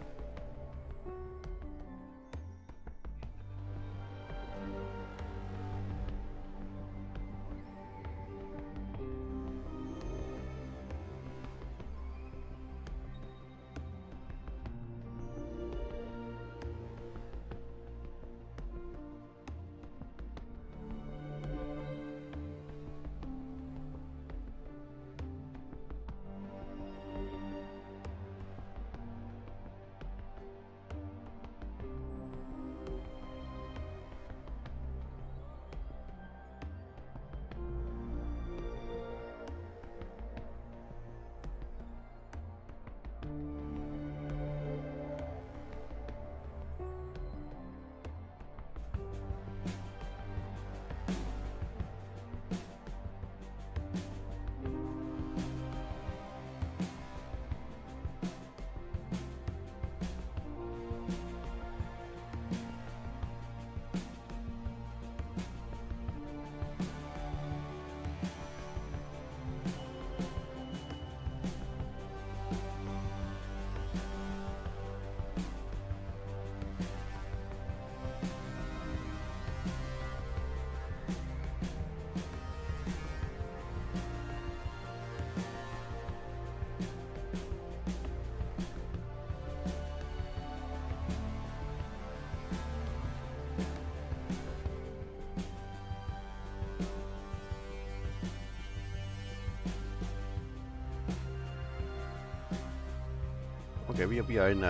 Okay, we are in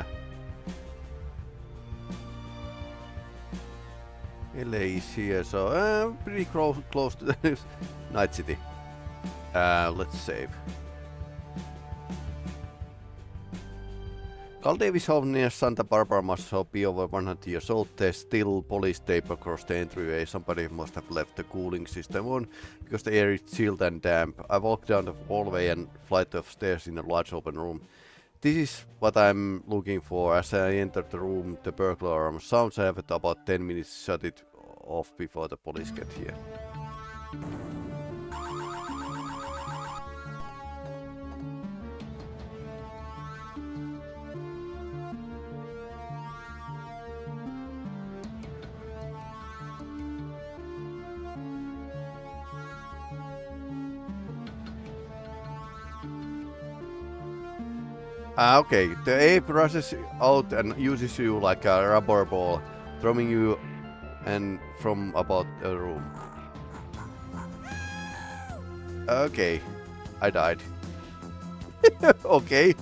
LA is here, so pretty close to the Night City. Let's save. Carl Davis home near Santa Barbara must be over 100 years old. There's still police tape across the entryway. Somebody must have left the cooling system on because the air is chilled and damp. I walk down the hallway and flight of stairs in a large open room. This is what I'm looking for. As I enter the room, the burglar alarm sounds. I have about 10 minutes to shut it off before the police get here. Okay, the ape rushes out and uses you like a rubber ball, throwing you and from about a room. Okay, I died. Okay.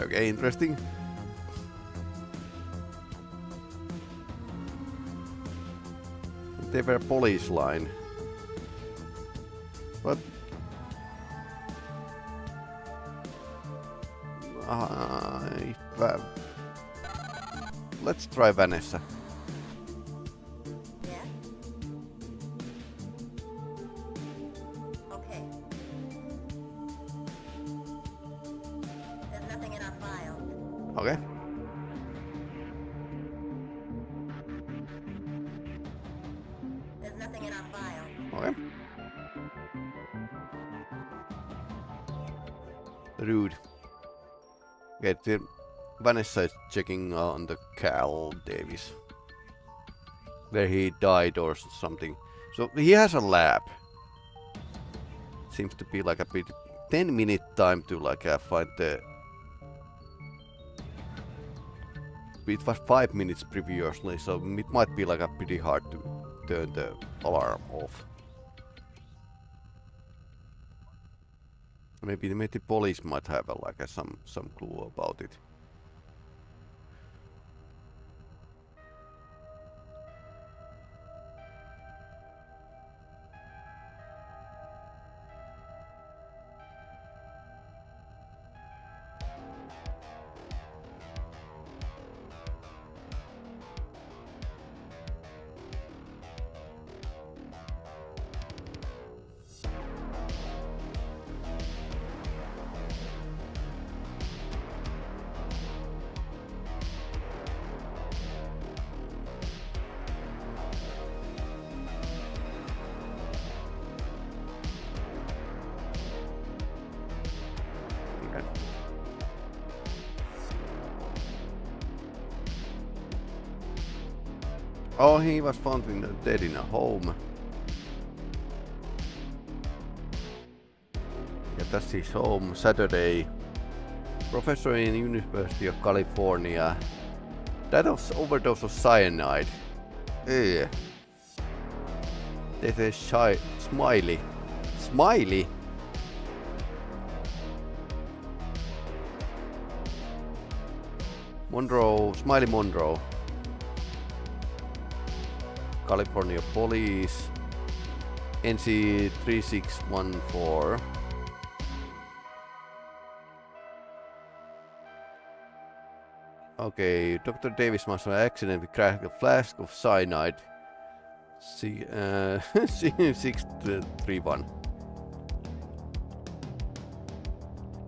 Okay, interesting. They were police line. What? Let's try Vanessa. Yeah? Okay. There's nothing in our files. Okay. There's nothing in our files. Okay. Rude. Okay, Vanessa is checking on the Carl Davis. Where he died or something. So he has a lab. Seems to be like a bit 10-minute time to like find the it was 5 minutes previously, so it might be like a pretty hard to turn the alarm off. Maybe the police might have like some clue about it. Oh, he was found dead in a home. Yeah, that's his home. Saturday. Professor in University of California. That was overdose of cyanide. Ugh. There's a Smiley. Smiley? Monroe. Smiley Monroe. California Police, NC 3614. Okay, Dr. Davis must have accidentally cracked a flask of cyanide. C631.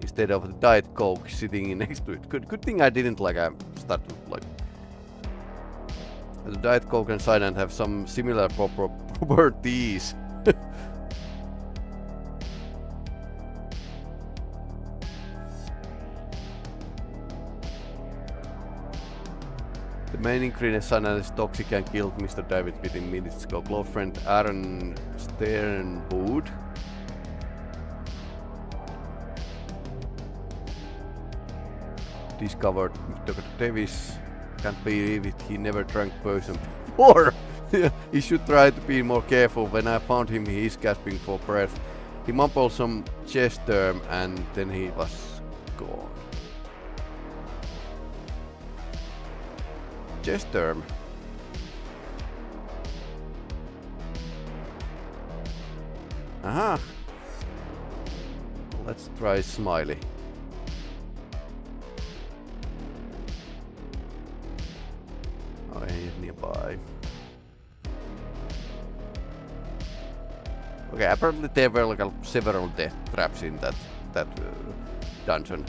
Instead of the Diet Coke sitting next to it. Good thing I didn't start to the Diet Coke and cyanide have some similar properties. The main ingredient cyanide is toxic and killed Mr. David within minutes ago. Close friend Aaron Sternwood discovered Dr. Davis. Can't believe it, he never drank poison before. He should try to be more careful. When I found him, he's gasping for breath. He mumbled some chest term and then he was gone. Chest term? Aha! Let's try Smiley. Nearby. Okay, apparently there were several death traps in that dungeon.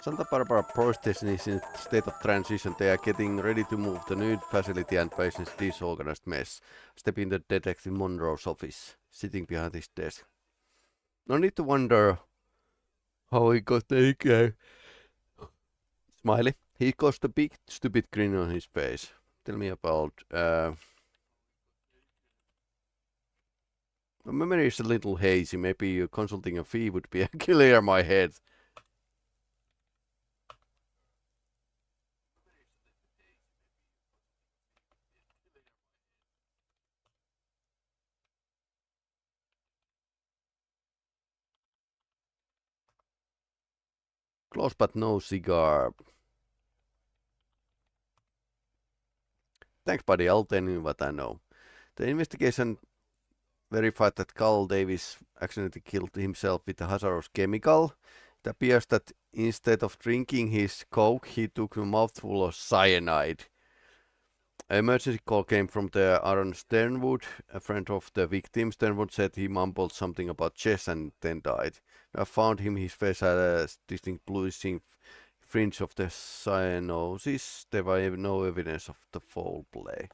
Santa Barbara Pro Station is in a state of transition. They are getting ready to move the new facility and patient's disorganized mess. Step into Detective Monroe's office, sitting behind his desk. No need to wonder how he got taken. Smiley. He caused a big stupid grin on his face. Tell me about My memory is a little hazy. Maybe consulting a fee would be clear my head. Close but no cigar. Thanks, buddy. I'll tell you what I know. The investigation verified that Carl Davis accidentally killed himself with a hazardous chemical. It appears that instead of drinking his coke, he took a mouthful of cyanide. An emergency call came from the Aaron Sternwood, a friend of the victim. Sternwood said he mumbled something about chess and then died. I found him, his face had a distinct bluishing fringe of the cyanosis. There was no evidence of the foul play.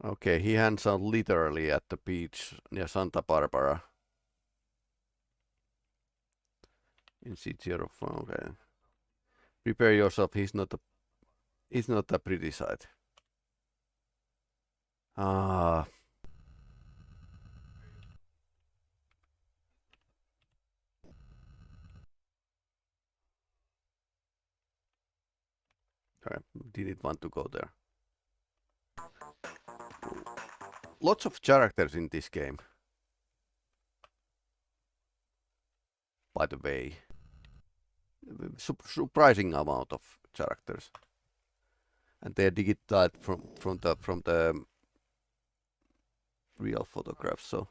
Okay, he hands out literally at the beach near Santa Barbara. In city of okay. Prepare yourself. He's not a pretty sight. Ah. Sorry, didn't want to go there. Lots of characters in this game. By the way, surprising amount of characters, and they're digitized from the real photographs. So.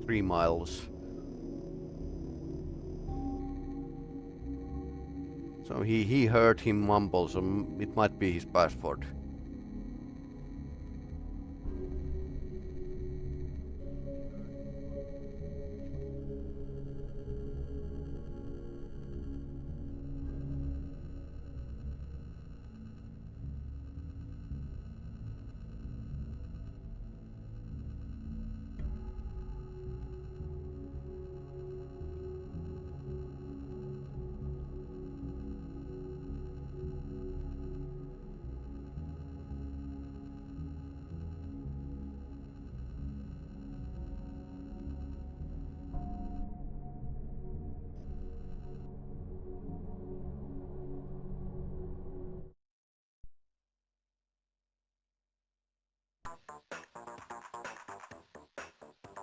Three miles. So he heard him mumble, so it might be his passport.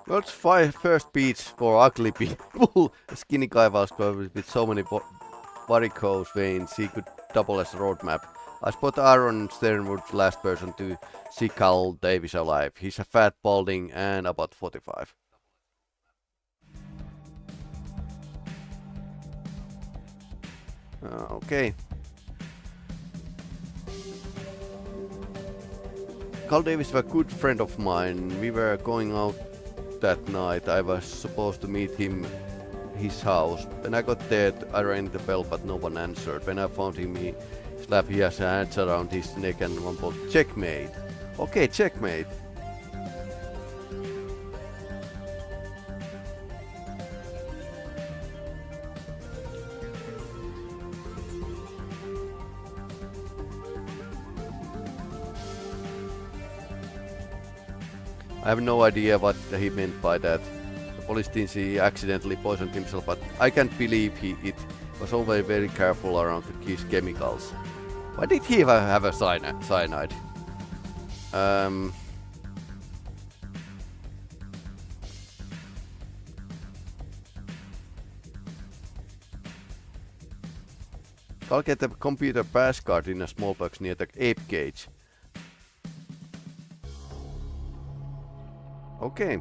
World's first beach for ugly people. A skinny guy was covered with so many varicose veins he could double as a roadmap. I spot Aaron Sternwood's last person to see Carl Davis alive. He's a fat, balding, and about 45. Okay. Carl Davis was a good friend of mine. We were going out that night. I was supposed to meet him his house. When I got there, I rang the bell, but no one answered. When I found him, he slapped his hands around his neck and mumbled, "Checkmate." Okay, checkmate. I have no idea what he meant by that. The police thinks he accidentally poisoned himself, but I can't believe it was always very careful around the kid's chemicals. Why did he have a cyanide? I'll get a computer pass card in a small box near the ape cage. Okay.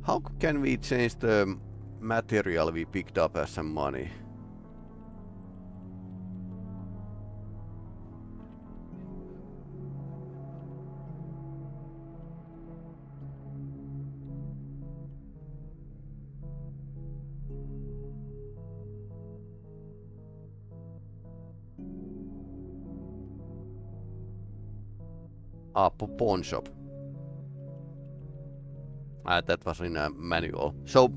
How can we change the material we picked up as some money? Pawn shop. That was in a manual. So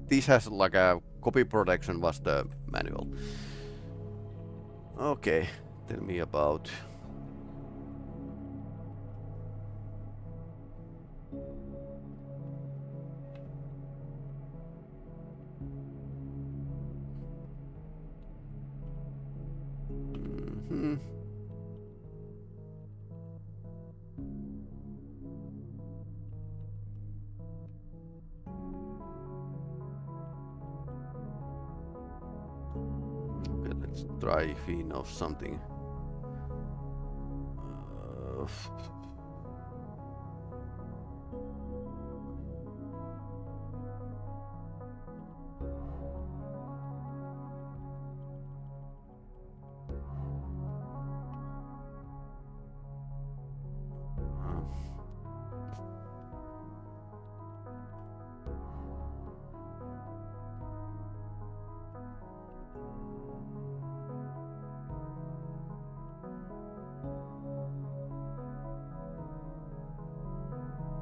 this has like a copy protection was the manual. Okay, tell me about. Try if he knows something.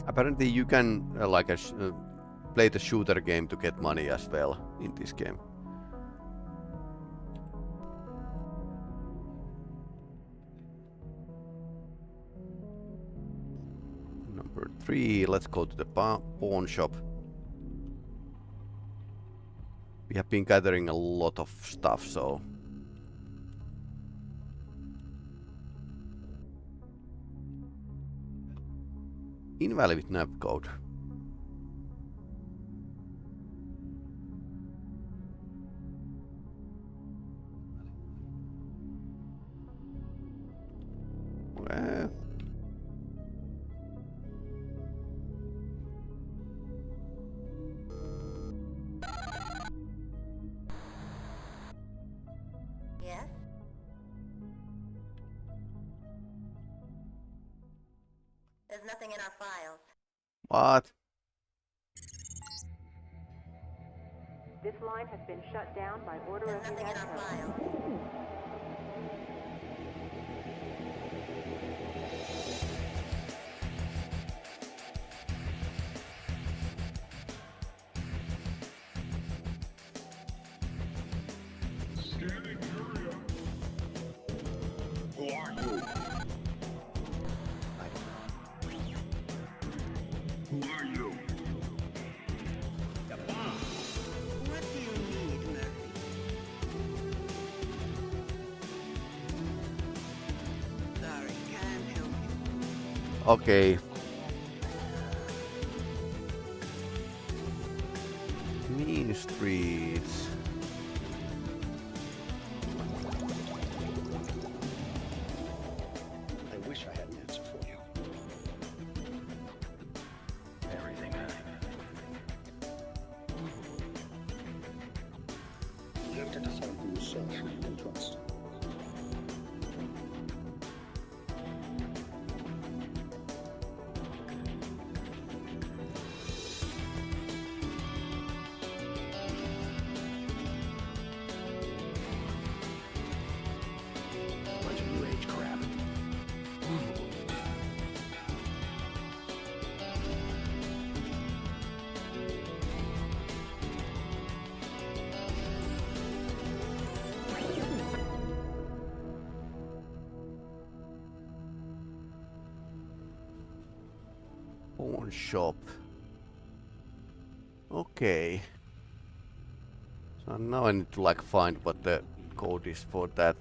Apparently you can play the shooter game to get money as well in this game. Number 3, let's go to the pawn shop. We have been gathering a lot of stuff, so... Invalid nav code. Well. Yes? There's nothing in our files. What? This line has been shut down by order of the Nothing in our files. Scanning area. Who are you? Who are you? The bomb. Okay. Mean streets. I wish I had an answer for you. Everything. You have to decide for yourself who you can trust. Bunch of new age crap. Pawn shop. Okay. So now I need to like find what the code is for that.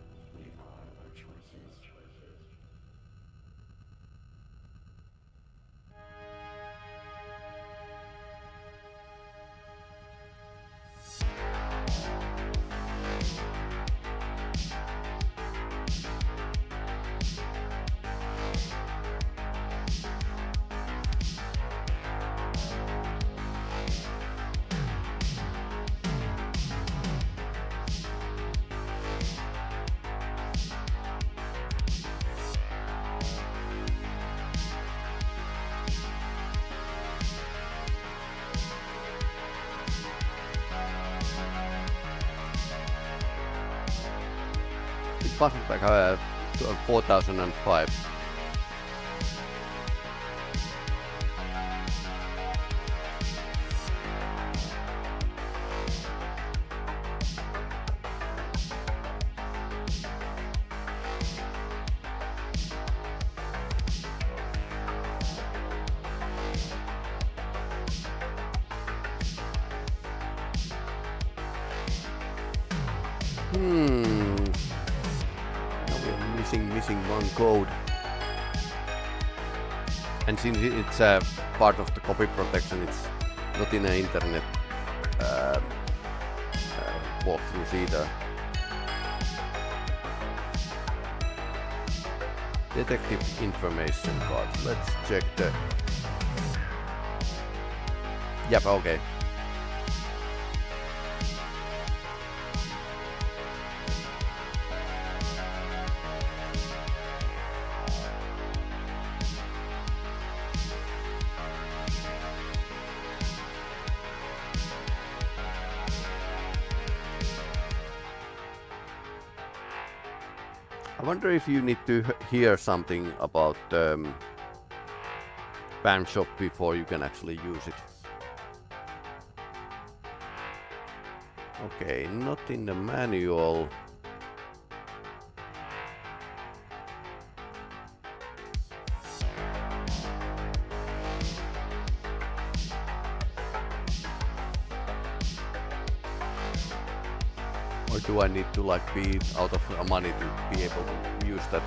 It wasn't like 4005. Now we're missing one code. And since it's a part of the copy protection, it's not in the internet walkthroughs either. Detective information card. Let's check the... Yep, okay. I wonder if you need to hear something about pan shop before you can actually use it. Okay, not in the manual. Or do I need to like be out of money to be able to use that?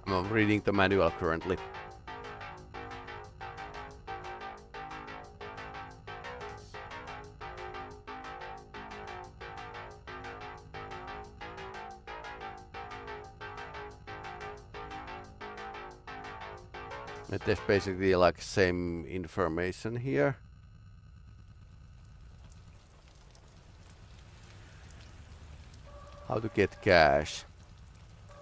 I'm reading the manual currently. There's basically like same information here. How to get cash.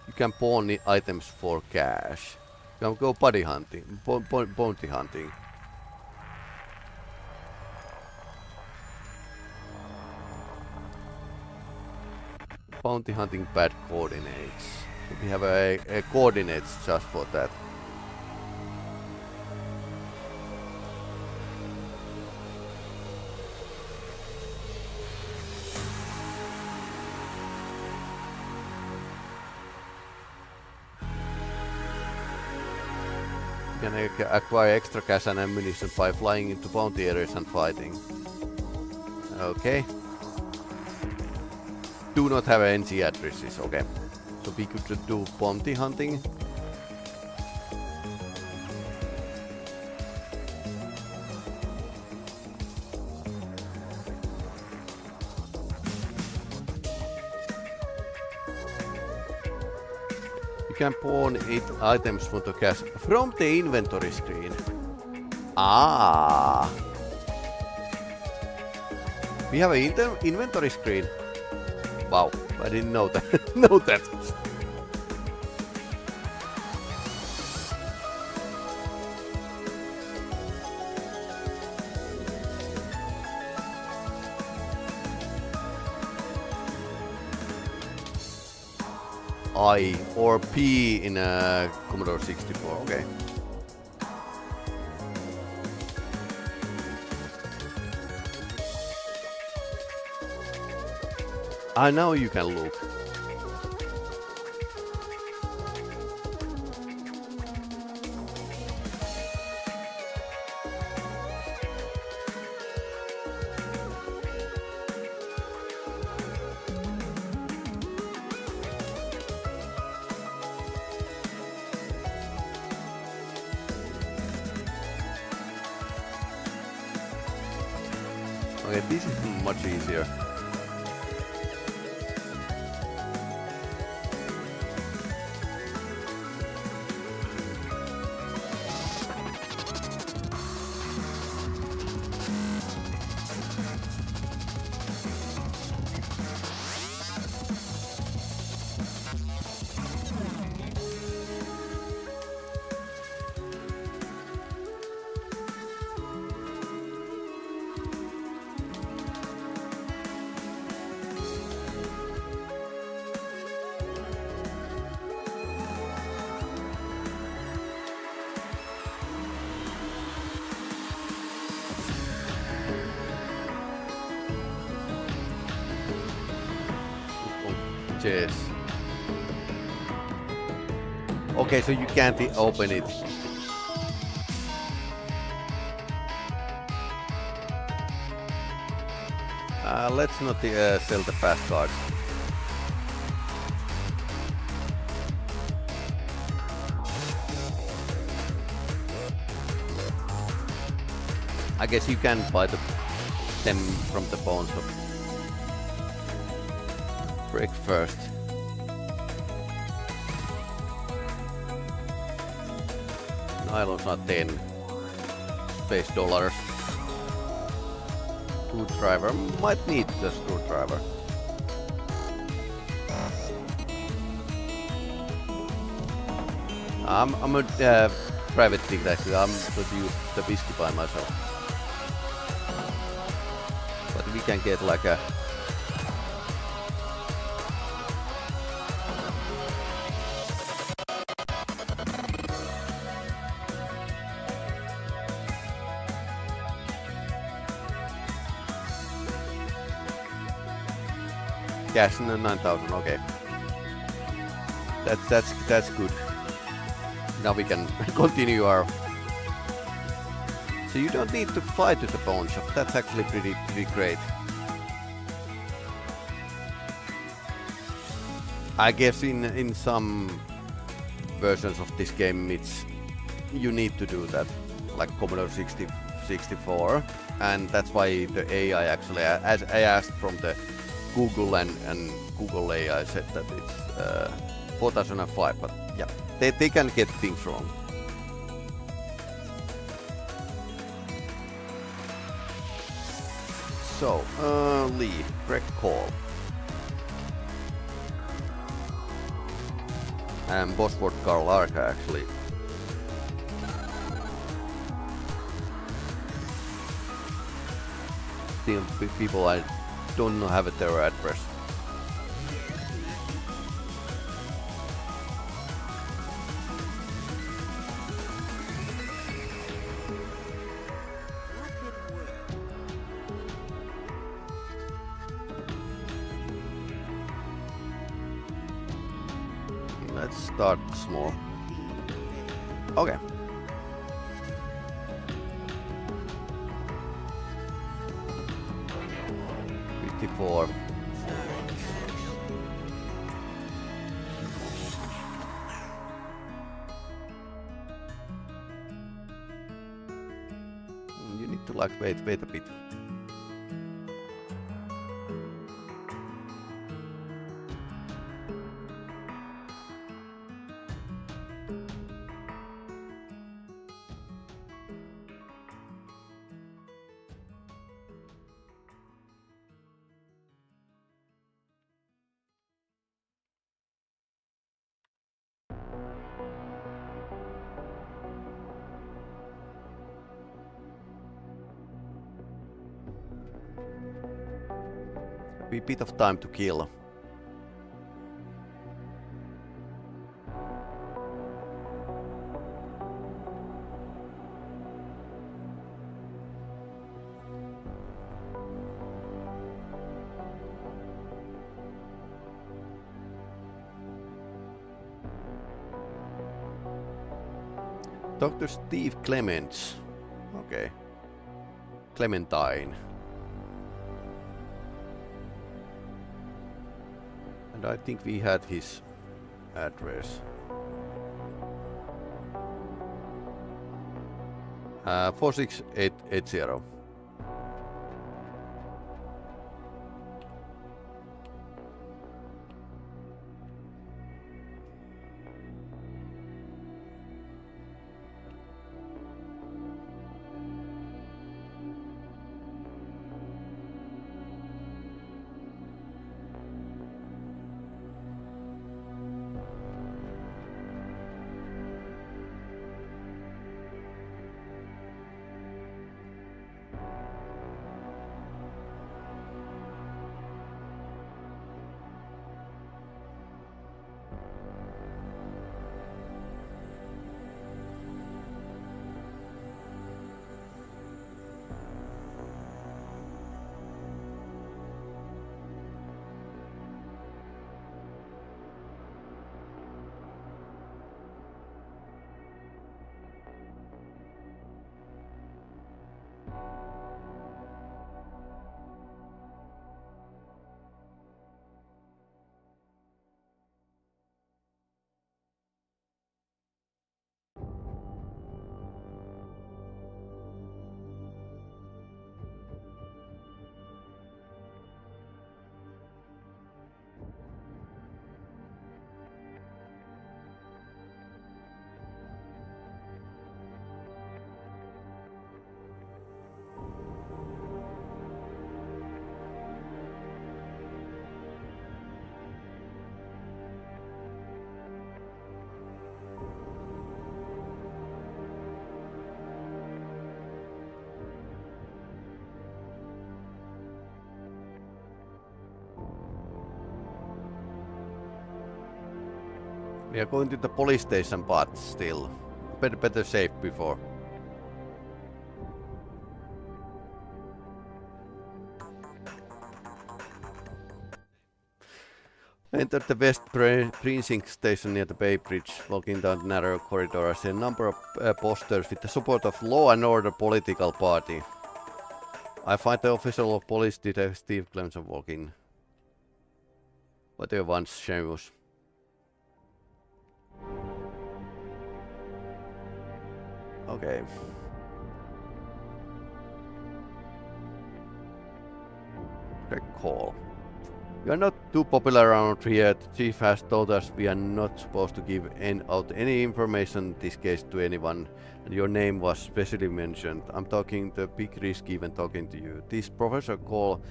You can pawn the items for cash. You can go body hunting, bounty hunting. Bounty hunting bad coordinates. We have a coordinates just for that. You can acquire extra cash and ammunition by flying into bounty areas and fighting. Okay. Do not have ENG addresses, okay. So we could do bounty hunting. You can pawn 8 items from the cash from the inventory screen. Ah! We have an inventory screen. Wow, I didn't know that. know that. I or P in Commodore 64, okay. Now you can look. Okay, this is much easier. Yes. Okay, so you can't open it. Let's not sell the fast cards. I guess you can buy them from the pawn shop. Breakfast. Nylons are 10 space dollars. Screwdriver. Might need the screwdriver. I'm a private detective. I'm going to use the whiskey by myself. But we can get like a cash in the 9,000, okay. That's good. Now we can continue our. So you don't need to fly to the pawn shop. That's actually pretty great. I guess in some versions of this game, you need to do that, like Commodore 64, and that's why the AI actually, as I asked from the Google and Google AI said that it's 4005, but yeah, they can get things wrong. So, Lee, correct call. And Bosworth Karl Arca actually. Still people I don't know have their address. let's start small. Okay. $54. You need to like wait a bit. Be a bit of time to kill. Dr. Steve Clements. Okay. Clementine. And I think we had his address. 46880. We are going to the police station, but still. Better safe before. Enter the West Precinct station near the Bay Bridge. Walking down the narrow corridor, I see a number of posters with the support of Law and Order political party. I find the official of police detective Steve Clemson walking. Whatever one's shameless. Okay. Recall. We are not too popular around here. The chief has told us we are not supposed to give out any information in this case to anyone, and your name was specially mentioned. I'm taking the big risk even talking to you. This Professor Cole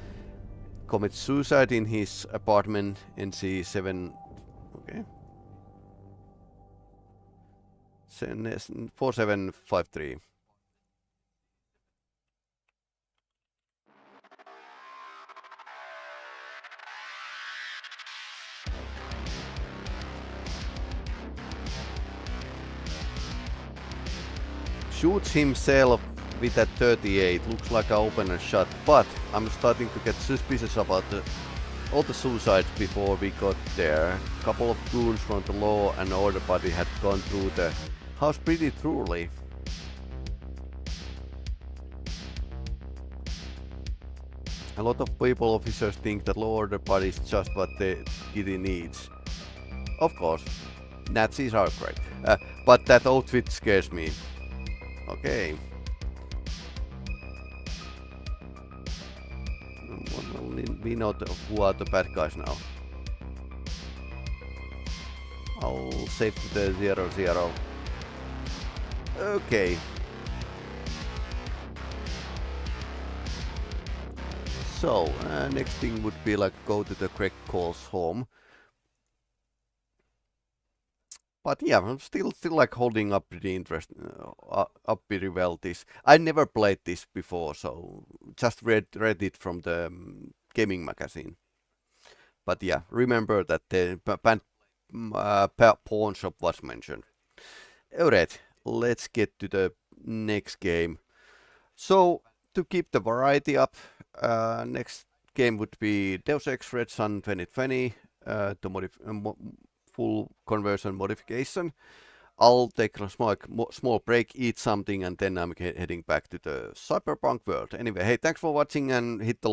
commits suicide in his apartment in C7. Okay. 4753. Shoots himself with a 38. Looks like I open and shut, but I'm starting to get suspicious about the all the suicides before we got there. A couple of goons from the law and order body had gone through the house pretty thoroughly. A lot of people officers think that law order body is just what the kitty needs. Of course, Nazis are great, but that outfit scares me. Okay. We know who are the bad guys now. I'll save to the 0-0. Okay. So, next thing would be like go to the Greg Cole's home. But yeah, I'm still like holding up pretty up pretty well this. I never played this before, so just read it from the gaming magazine. But yeah, remember that the pawn shop was mentioned. Alright, let's get to the next game. So to keep the variety up, next game would be Deus Ex Red Sun 2020, the full conversion modification. I'll take a small break, eat something, and then I'm heading back to the Cyberpunk world. Anyway, hey, thanks for watching and hit the